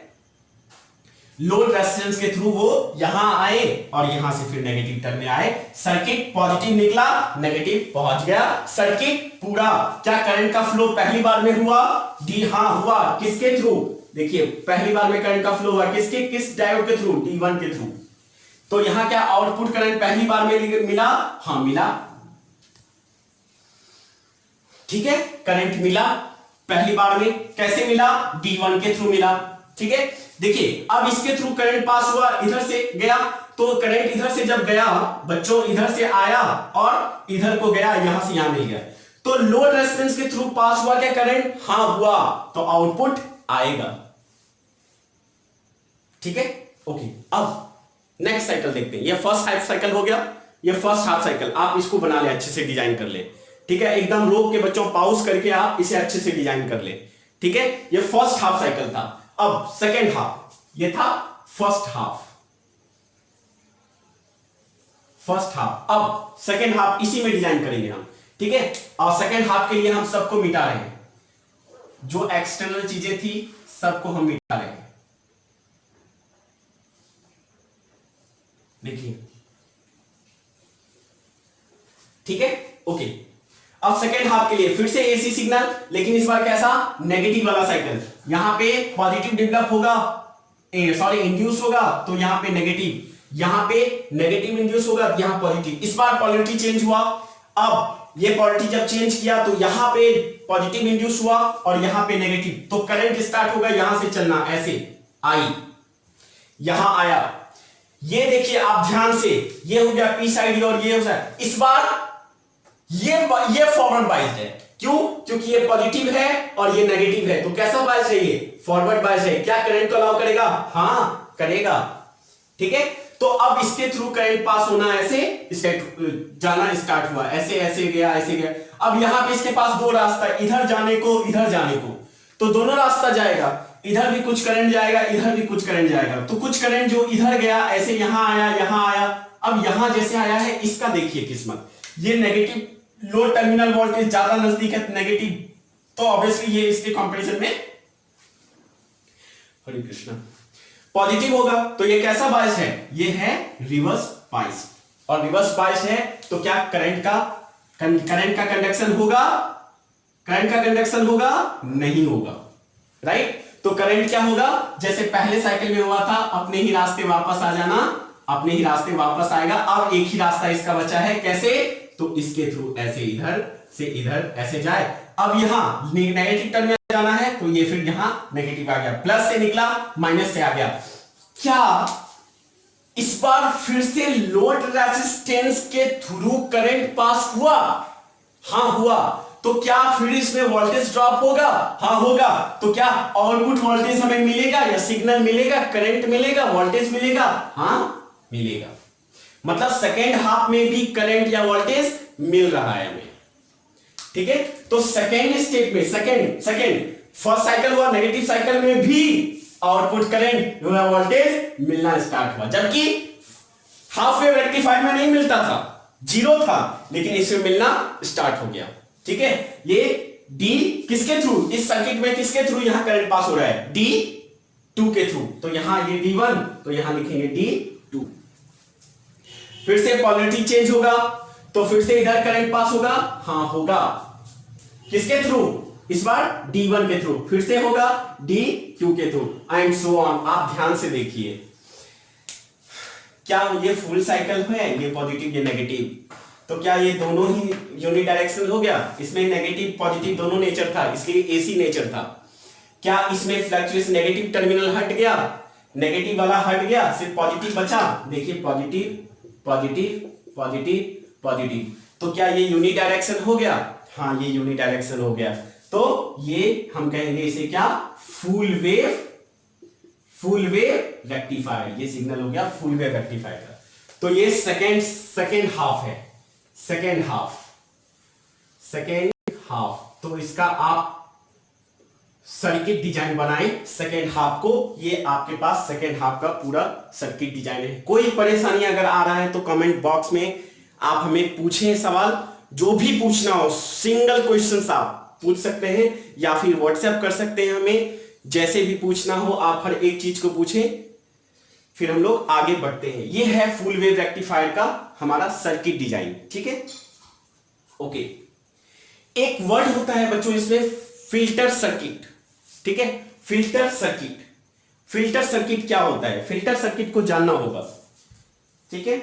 लोड रेजिस्टेंस के थ्रू वो यहां आए और यहां से फिर नेगेटिव टर्म में आए। सर्किट पॉजिटिव निकला, नेगेटिव पहुंच गया, सर्किट पूरा। क्या करंट का फ्लो पहली बार में हुआ, हुआ, किसके थ्रू, देखिए पहली बार में करंट का फ्लो हुआ किस डायोड के थ्रू, D1 के थ्रू। तो यहां क्या आउटपुट करंट पहली बार में मिला, हां मिला। ठीक है, करंट मिला पहली बार में, कैसे मिला, D1 के थ्रू मिला। ठीक है, देखिए अब इसके थ्रू करंट पास हुआ, इधर से गया, तो करंट इधर से जब गया बच्चों, इधर से आया और इधर को गया, यहां से यहां मिल गया, तो लोड रेजिस्टेंस के थ्रू पास हुआ क्या करंट, हां हुआ, तो आउटपुट आएगा। ठीक है, ओके। अब नेक्स्ट साइकिल देखते हैं। ये फर्स्ट हाफ साइकिल हो गया, ये फर्स्ट हाफ साइकिल, आप इसको बना ले, अच्छे से डिजाइन कर ले। ठीक है, एकदम रोक के बच्चों, पॉज करके आप इसे अच्छे से डिजाइन कर ले। ठीक है, ये फर्स्ट हाफ साइकिल था। अब सेकेंड हाफ, ये था फर्स्ट हाफ, अब सेकेंड हाफ इसी में डिजाइन करेंगे हम। ठीक है, और सेकेंड हाफ के लिए हम सबको मिटा रहे हैं, जो एक्सटर्नल चीजें थी सबको हम मिटा रहे हैं। देखिए, ठीक है, ओके। अब सेकेंड हाफ के लिए फिर से एसी सिग्नल, लेकिन इस बार कैसा, नेगेटिव वाला साइकिल। यहां पे पॉजिटिव डेवलप होगा, सॉरी इंड्यूस होगा, तो यहां पे नेगेटिव, यहां पे नेगेटिव इंड्यूस होगा, यहां पॉजिटिव। इस बार पोलैरिटी चेंज हुआ। अब ये पोलैरिटी जब चेंज किया तो यहां पे पॉजिटिव इंड्यूस हुआ और यहां पे नेगेटिव, तो करंट स्टार्ट होगा यहां से चलना, ऐसे आई, यहां आया। ये देखिए आप ध्यान से, ये हो गया पी साइड और ये हो गया। इस बार ये फॉरवर्ड बायस है। क्यों? क्योंकि ये पॉजिटिव है और ये नेगेटिव है, तो कैसा बायस है, ये फॉरवर्ड बायस है। क्या करंट को अलाउ करेगा? हाँ करेगा। ठीक है, तो अब इसके थ्रू करंट पास होना, ऐसे इसके जाना स्टार्ट हुआ, ऐसे ऐसे गया, ऐसे गया। अब यहां पे इसके पास दो रास्ता, इधर जाने को, इधर जाने को, तो दोनों रास्ता जाएगा, इधर भी कुछ करंट जाएगा, इधर भी कुछ करंट जाएगा। तो कुछ करंट जो इधर गया, ऐसे यहां आया, यहां आया। अब यहां जैसे आया है, इसका देखिए किस्मत, ये नेगेटिव, लो टर्मिनल वोल्टेज ज्यादा नजदीक है नेगेटिव, तो ऑब्वियसली ये इसके कंपैरिजन में, हरे कृष्णा, पॉजिटिव होगा। तो ये कैसा बायस है? ये है रिवर्स बायस। और रिवर्स बायस है तो क्या करंट का कंडक्शन होगा? करंट का कंडक्शन होगा? नहीं होगा, राइट। तो करंट क्या होगा? जैसे पहले साइकिल में हुआ था, अपने ही रास्ते वापस आ जाना, अपने ही रास्ते वापस आएगा। अब एक ही रास्ता इसका बचा है, कैसे? तो इसके थ्रू ऐसे इधर से इधर ऐसे जाए। अब यहां नेगेटिव टर्मिनल जाना है, तो ये फिर यहां नेगेटिव आ गया, प्लस से निकला, माइनस से आ गया। क्या इस बार फिर से लोड रेजिस्टेंस के थ्रू करंट पास हुआ? हां हुआ। तो क्या फिर इसमें वोल्टेज ड्रॉप होगा? हां होगा। तो क्या आउटपुट वोल्टेज हमें मिलेगा, या सिग्नल मिलेगा, करंट मिलेगा, वोल्टेज मिलेगा? हां मिलेगा। मतलब सेकेंड हाफ में भी करंट या वोल्टेज मिल रहा है हमें। ठीक है, तो सेकेंड स्टेप में, सेकेंड फर्स्ट साइकिल हुआ, नेगेटिव साइकिल में भी आउटपुट करंट या वोल्टेज मिलना स्टार्ट हुआ, जबकि हाफ वेव रेक्टिफायर में नहीं मिलता था, जीरो था, लेकिन इसमें मिलना स्टार्ट हो गया। ठीक है, ये डी किसके थ्रू, इस सर्किट में किसके थ्रू यहां करंट पास हो रहा है? D2 के थ्रू। तो यहां ये D1, तो यहां लिखेंगे D2। फिर से पोलैरिटी चेंज होगा, तो फिर से इधर करंट पास होगा? हां होगा। किसके थ्रू? इस बार D1 के थ्रू। फिर से होगा DQ के थ्रू, एंड सो ऑन। आप ध्यान से देखिए, क्या ये फुल साइकिल है, ये पॉजिटिव ये नेगेटिव, तो क्या ये दोनों ही यूनिडायरेक्शनल हो गया? इसमें नेगेटिव पॉजिटिव दोनों नेचर था, इसलिए एसी नेचर था। क्या इसमें फ्लक्चुएशन, नेगेटिव टर्मिनल हट गया, नेगेटिव वाला हट गया, सिर्फ पॉजिटिव बचा? देखिए पॉजिटिव पॉजिटिव पॉजिटिव पॉजिटिव, तो क्या ये यूनिडायरेक्शन हो गया? हाँ ये यूनिडायरेक्शन हो गया। तो ये हम कहेंगे इसे क्या? Full wave rectifier. ये सिग्नल हो गया फुल वेव रेक्टिफायर का। तो ये सेकेंड हाफ है, सेकेंड हाफ। तो इसका आप सर्किट डिजाइन बनाए सेकेंड हाफ को, ये आपके पास सेकेंड हाफ का पूरा सर्किट डिजाइन है। कोई परेशानी अगर आ रहा है तो कमेंट बॉक्स में आप हमें पूछें सवाल, जो भी पूछना हो, सिंगल क्वेश्चन आप पूछ सकते हैं, या फिर व्हाट्सएप कर सकते हैं हमें, जैसे भी पूछना हो आप हर एक चीज को पूछें, फिर हम लोग आगे बढ़ते हैं। ये है फुल वेव रेक्टिफायर का हमारा सर्किट डिजाइन। ठीक है, ओके। एक वर्ड होता है बच्चों इसमें, फिल्टर सर्किट। ठीक है, फिल्टर सर्किट क्या होता है? फिल्टर सर्किट को जानना होगा। ठीक है,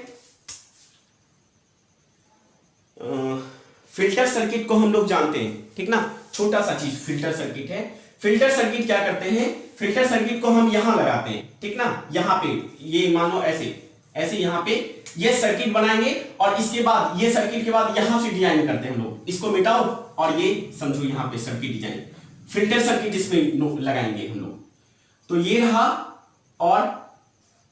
फिल्टर सर्किट को हम लोग जानते हैं, ठीक ना, छोटा सा चीज फिल्टर सर्किट है। फिल्टर सर्किट क्या करते हैं? फिल्टर सर्किट को हम यहां लगाते हैं, ठीक ना, यहां पे ये मानो ऐसे यहां पे ये सर्किट बनाएंगे, और इसके बाद ये सर्किट के बाद यहां से डिजाइन करते हैं हम लोग, इसको मिटाओ और ये समझो यहां पे सर्किट डिजाइन, फिल्टर सर्किट इसमें लगाएंगे हम लोग। तो ये रहा, और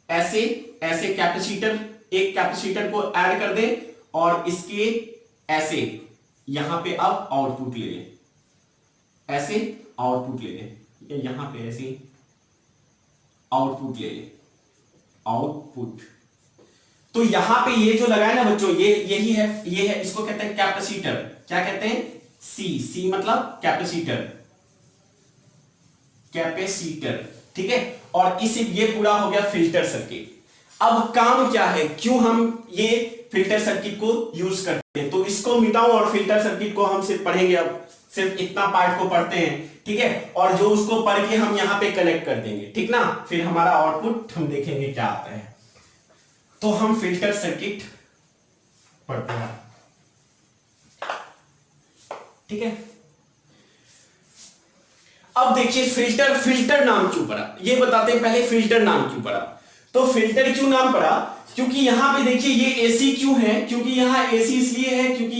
ऐसे कैपेसिटर, एक कैपेसिटर को ऐड कर दें, और इसके ऐसे यहां पे अब आउटपुट ले लें, ऐसे आउटपुट ले लें, यहां पे ऐसे आउटपुट ले लें, आउटपुट। तो यहां पे ये जो लगाए ना बच्चों, यही है, ये है, इसको कहते हैं कैपेसिटर। क्या कहते हैं? सी मतलब कैपेसिटर, ठीक है। और इस ये पूरा हो गया फिल्टर सर्किट। अब काम क्या है, क्यों हम ये फिल्टर सर्किट को यूज करते हैं। तो इसको मिटाओ और फिल्टर सर्किट को हम सिर्फ पढ़ेंगे, अब सिर्फ इतना पार्ट को पढ़ते हैं, ठीक है, और जो उसको पढ़ के हम यहां पे कनेक्ट कर देंगे, ठीक ना, फिर हमारा आउटपुट हम देखेंगे क्या आता है। तो हम फिल्टर सर्किट पढ़ते हैं, ठीक है। अब देखिए फिल्टर नाम क्यों पड़ा, ये बताते हैं पहले फिल्टर नाम क्यों पड़ा। तो फिल्टर क्यों नाम पड़ा, क्योंकि यहां पे देखिए ये एसी क्यों है, क्योंकि यहां एसी इसलिए है क्योंकि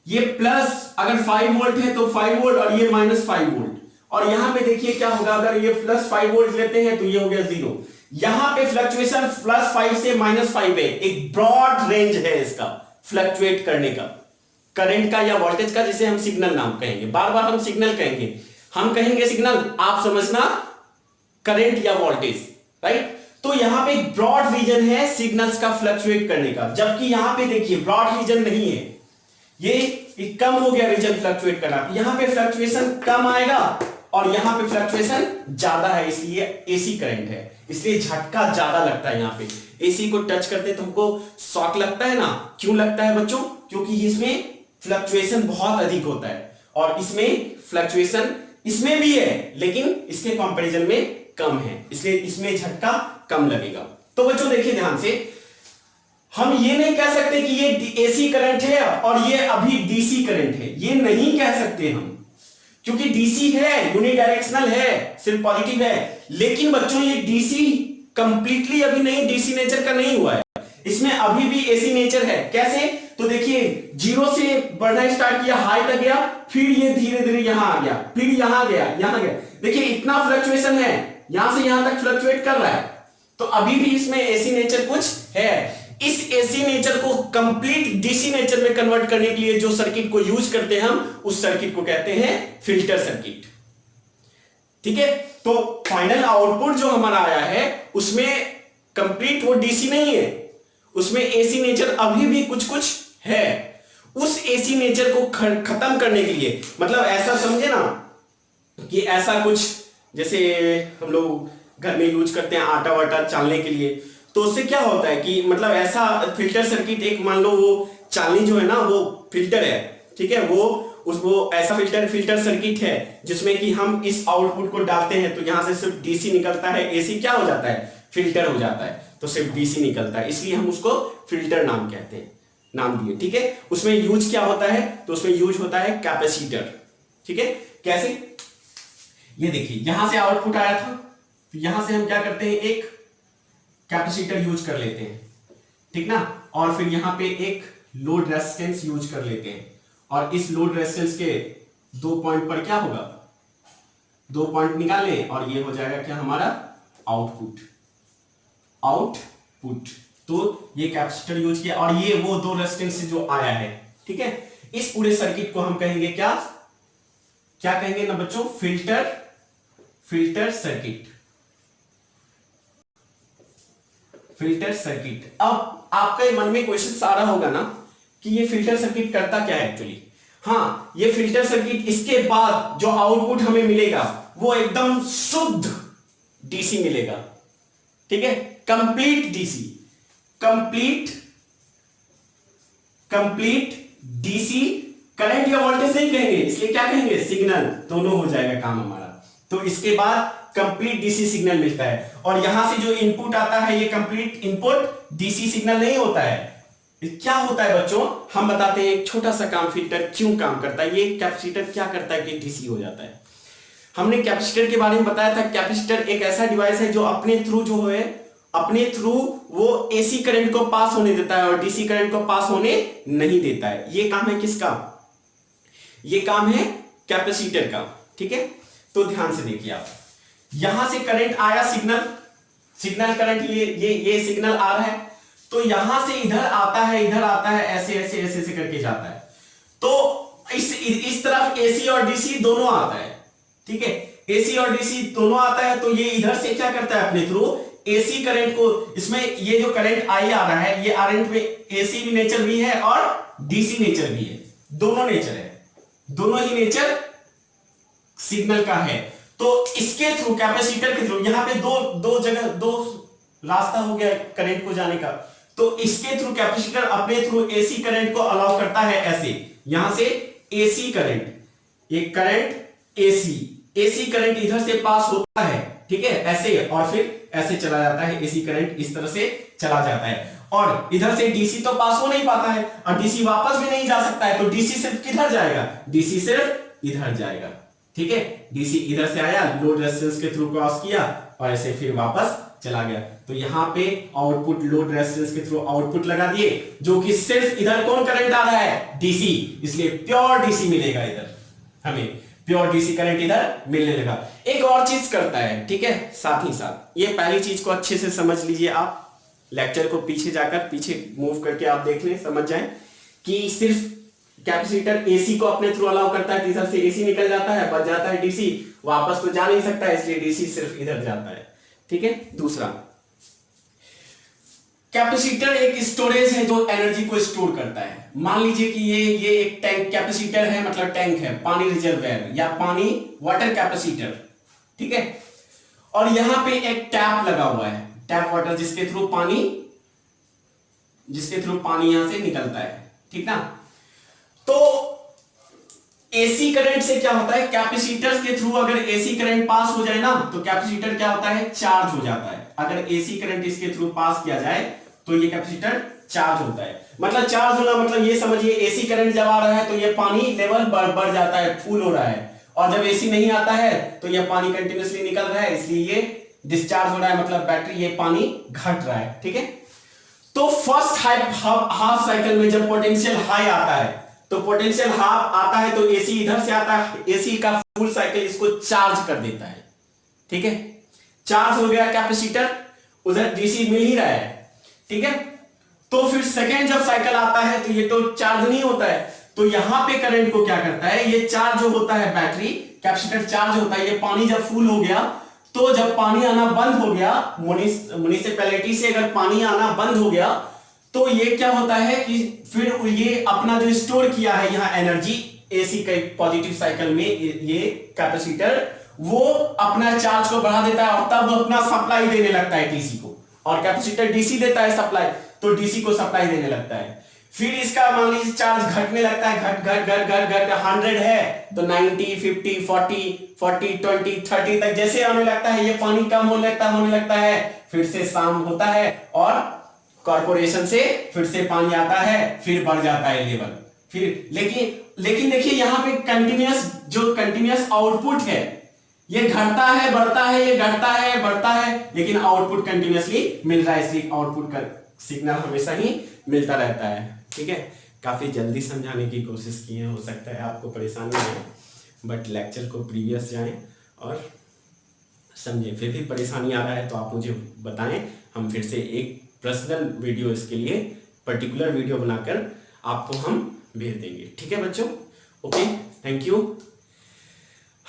ये प्लस अगर 5 वोल्ट है तो 5 वोल्ट और ये माइनस 5 वोल्ट, और यहां पे देखिए क्या होगा, अगर ये प्लस 5 वोल्ट लेते हैं तो ये हो गया 0। यहां पे फ्लक्चुएशन प्लस 5 से माइनस 5 है, एक ब्रॉड रेंज है इसका फ्लक्चुएट करने का, करंट का या वोल्टेज का, जिसे हम सिग्नल नाम कहेंगे। बार बार हम सिग्नल कहेंगे, हम कहेंगे सिग्नल, आप समझना करंट या वोल्टेज, राइट। तो यहां पे एक ब्रॉड रीजन है सिग्नल्स का फ्लक्चुएट करने का, जबकि यहां पे देखिए ब्रॉड रीजन नहीं है, ये कम हो गया रीजन फ्लक्चुएट करना। यहां पे फ्लक्चुएशन कम आएगा और यहां पे फ्लक्चुएशन ज्यादा है, इसलिए एसी करंट है, इसलिए झटका ज्यादा लगता है। यहां पे एसी को टच करते तो हमको शॉक लगता है ना, क्यों लगता है बच्चों, क्योंकि इसमें फ्लक्चुएशन बहुत अधिक होता है, और इसमें फ्लक्चुएशन इसमें भी है लेकिन इसके कंपैरिजन में कम है, इसलिए इसमें झटका कम लगेगा। तो बच्चों देखिए ध्यान से, हम ये नहीं कह सकते कि ये एसी करंट है और ये अभी डीसी करंट है, ये नहीं कह सकते हम, क्योंकि डीसी है, यूनिडायरेक्शनल है, सिर्फ पॉजिटिव है। लेकिन बच्चों ये डीसी कंप्लीटली अभी नहीं, डीसी नेचर का नहीं हुआ है, इसमें अभी भी एसी नेचर है। कैसे, तो देखिए 0 से बढ़ना स्टार्ट किया, हाई तक गया, फिर ये धीरे धीरे यहां आ गया, फिर यहां गया, यहां गया, देखिए इतना फ्लक्चुएशन है, यहां से यहां तक फ्लक्चुएट कर रहा है, तो अभी भी इसमें एसी नेचर कुछ है। इस एसी नेचर को कंप्लीट डीसी नेचर में कन्वर्ट करने के लिए जो सर्किट को यूज करते हैं हम, उस सर्किट को कहते हैं फिल्टर सर्किट, ठीक है। तो फाइनल आउटपुट जो हमारा आया है उसमें कंप्लीट वो डीसी नहीं है, उसमें एसी नेचर अभी भी कुछ कुछ है। उस एसी नेचर को खत्म करने के लिए, मतलब ऐसा समझे ना कि ऐसा कुछ जैसे हम लोग घर में यूज करते हैं आटा वाटा चालने के लिए, तो उससे क्या होता है कि मतलब ऐसा फिल्टर सर्किट, एक मान लो वो चालनी जो है ना वो फिल्टर है, ठीक है, वो ऐसा फिल्टर सर्किट है जिसमें कि हम इस आउटपुट को डालते हैं तो यहां से सिर्फ डीसी निकलता है, एसी क्या हो जाता है, फिल्टर हो जाता है, तो सिर्फ डीसी निकलता है, इसलिए हम उसको फिल्टर नाम कहते हैं, नाम दिए, ठीक है। उसमें यूज क्या होता है, तो उसमें यूज होता है कैपेसिटर, ठीक है। कैसे, ये देखिए यहां से आउटपुट आया था, तो यहां से हम क्या करते हैं, एक कैपेसिटर यूज कर लेते हैं, ठीक ना, और फिर यहां पे एक लोड रेजिस्टेंस यूज कर लेते हैं, और इस लोड रेजिस्टेंस के 2 पॉइंट पर क्या होगा, 2 पॉइंट निकालें और ये हो जाएगा क्या हमारा आउटपुट। तो ये कैपेसिटर यूज किया और ये वो 2 रेजिस्टेंस से जो आया है, ठीक है। इस पूरे सर्किट को हम कहेंगे क्या कहेंगे ना बच्चों, फिल्टर सर्किट। अब आपके मन में क्वेश्चन सारा होगा ना कि ये फिल्टर सर्किट करता क्या है एक्चुअली। हाँ, ये फिल्टर सर्किट, इसके बाद जो आउटपुट हमें मिलेगा वो एकदम शुद्ध डीसी मिलेगा, ठीक है, complete DC, complete DC. Current या वोल्टेज नहीं कहेंगे, इसलिए क्या कहेंगे, सिग्नल, दोनों हो जाएगा काम हमारा। तो इसके बाद कंप्लीट डीसी सिग्नल मिलता है, और यहां से जो इनपुट आता है ये कंप्लीट इनपुट डीसी सिग्नल नहीं होता है। क्या होता है बच्चों, हम बताते हैं एक छोटा सा काम, फिल्टर क्यों काम करता है, ये कैपेसिटर क्या करता है कि डीसी हो जाता है। हमने कैपेसिटर के बारे में बताया था, कैपेसिटर एक ऐसा डिवाइस है जो अपने थ्रू वो एसी करंट को पास होने देता है और डीसी करंट को पास होने नहीं देता है। ये काम है किसका, ये काम है कैपेसिटर का, ठीक है। तो ध्यान से देखिए आप, यहां से करंट आया, सिग्नल करंट, ये सिग्नल आ रहा है, तो यहां से इधर आता है, ऐसे करके जाता है। तो इस तरफ एसी और डीसी दोनों आता है, ठीक है, एसी और डीसी दोनों आता है। तो ये इधर से क्या करता है, अपने थ्रू एसी करंट को, इसमें ये जो करंट आई आ रहा है, ये करंट में एसी भी नेचर भी है और डीसी नेचर भी है, दोनों नेचर है, दोनों ही नेचर सिग्नल का है। तो इसके थ्रू, कैपेसिटर के थ्रू, यहां पे दो रास्ता हो गया करंट को जाने का। तो इसके थ्रू कैपेसिटर अपने थ्रू एसी करंट को अलाउ करता है ऐसे, यहां से एसी करंट, एक करंट एसी करंट इधर से पास होता है, ठीक है, ऐसे, और फिर ऐसे चला जाता है, एसी करंट इस तरह से चला जाता है, और इधर से डीसी तो पास हो नहीं पाता है, और डीसी वापस भी नहीं जा सकता है, तो डीसी सिर्फ किधर जाएगा, डीसी सिर्फ इधर जाएगा, ठीक है, डीसी इधर से आया, लोड रेजिस्टेंस के थ्रू क्रॉस किया और ऐसे फिर वापस चला गया। तो यहां पे आउटपुट लोड रेजिस्टेंस के थ्रू आउटपुट लगा दिए, जो कि सिर्फ इधर कौन करंट आ रहा है, डीसी, इसलिए प्योर डीसी मिलेगा इधर, हमें प्योर डीसी करंट इधर मिलने लगा। एक और चीज करता है, ठीक है, साथ ही साथ ये पहली चीज को अच्छे से समझ लीजिए, आप लेक्चर को पीछे जाकर पीछे मूव करके आप देख लें, समझ जाएं कि सिर्फ कैपेसिटर एसी को अपने थ्रू अलाउ करता है, इधर से एसी निकल जाता है, बच जाता है डीसी, वापस तो जा नहीं सकता है, इसलिए डीसी सिर्फ इधर जाता है, ठीक है। दूसरा, कैपेसिटर एक स्टोरेज है जो एनर्जी को स्टोर करता है। मान लीजिए कि ये एक टैंक कैपेसिटर है, मतलब टैंक है, पानी रिजर्वायर या पानी वाटर कैपेसिटर, ठीक है, और यहां पे एक टैप लगा हुआ है, टैप वाटर, जिसके थ्रू पानी यहां से निकलता है, ठीक ना। तो एसी करंट से क्या होता है, कैपेसिटर के थ्रू अगर एसी करंट पास हो जाए ना, तो कैपेसिटर क्या होता है, चार्ज हो जाता है। अगर एसी करंट इसके थ्रू पास किया जाए तो ये कैपेसिटर चार्ज होता है। मतलब चार्ज होना मतलब ये समझिए, एसी करंट जब आ रहा है तो ये पानी लेवल बढ़ जाता है, फुल हो रहा है, और जब एसी नहीं आता है तो ये पानी कंटिन्यूअसली निकल रहा है, इसलिए ये डिस्चार्ज हो रहा है, मतलब बैटरी ये पानी घट रहा है, ठीक है। तो फर्स्ट हाफ साइकिल में जब पोटेंशियल हाई आता है, तो पोटेंशियल हाफ आता है तो एसी इधर से आता है, एसी का फुल साइकिल इसको चार्ज कर देता है, ठीक है, चार्ज हो गया कैपेसिटर, उधर डीसी मिल ही रहा है, ठीक है। तो फिर सेकेंड जब साइकिल आता है तो ये तो चार्ज नहीं होता है, तो यहां पे करंट को क्या करता है, ये चार्ज जो होता है, बैटरी कैपेसिटर चार्ज होता है, ये पानी जब फुल हो गया, तो जब पानी आना बंद हो गया, म्युनिसिपैलिटी से अगर पानी आना बंद हो गया, तो ये क्या होता है कि फिर ये अपना जो स्टोर किया है यहाँ एनर्जी, एसी के पॉजिटिव साइकिल में ये कैपेसिटर वो अपना चार्ज को बढ़ा देता है, और तब अपना सप्लाई देने लगता है डीसी को, और कैपेसिटर डीसी देता है सप्लाई, तो डीसी को सप्लाई देने लगता है। फिर इसका मान लीजिए चार्ज घटने लगता है, घट 100 है तो 90, 50, 40, 20, 30 तक जैसे आने लगता है, ये पानी कम होने लगता है, फिर से शाम होता है और कॉर्पोरेशन से फिर से पानी आता है, फिर बढ़ जाता है लेवल, फिर लेकिन देखिए यहाँ पे कंटिन्यूअस आउटपुट है, ये घटता है बढ़ता है, ये घटता है बढ़ता है, लेकिन आउटपुट कंटिन्यूअसली मिल रहा है, इसलिए आउटपुट का सिग्नल हमेशा ही मिलता रहता है, ठीक है। काफी जल्दी समझाने की कोशिश की है, हो सकता है आपको परेशानी हो, बट लेक्चर को प्रीवियस जाएं और समझें। फिर भी परेशानी आ रहा है तो आप मुझे बताएं, हम फिर से एक पर्सनल वीडियो, इसके लिए पर्टिकुलर वीडियो बनाकर आपको हम भेज देंगे, ठीक है बच्चों। Okay, thank you.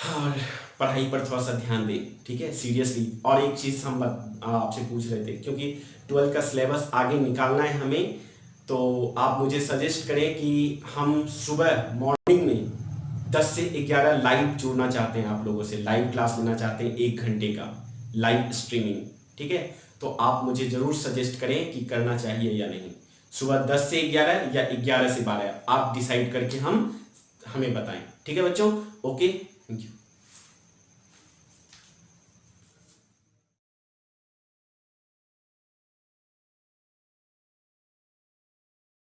और पढ़ाई पर थोड़ा सा ध्यान दें, ठीक है, सीरियसली। और एक चीज़ हम आपसे पूछ रहे थे, क्योंकि 12 का सिलेबस आगे निकालना है हमें, तो आप मुझे सजेस्ट करें कि हम सुबह मॉर्निंग में 10 से 11 लाइव जुड़ना चाहते हैं, आप लोगों से लाइव क्लास लेना चाहते हैं, 1 घंटे का लाइव स्ट्रीमिंग, ठीक है। तो आप मुझे ज़रूर सजेस्ट करें कि करना चाहिए या नहीं। सुबह 10 से 11 या 11 से 12 आप डिसाइड करके हमें बताएं, ठीक है बच्चों। ओके।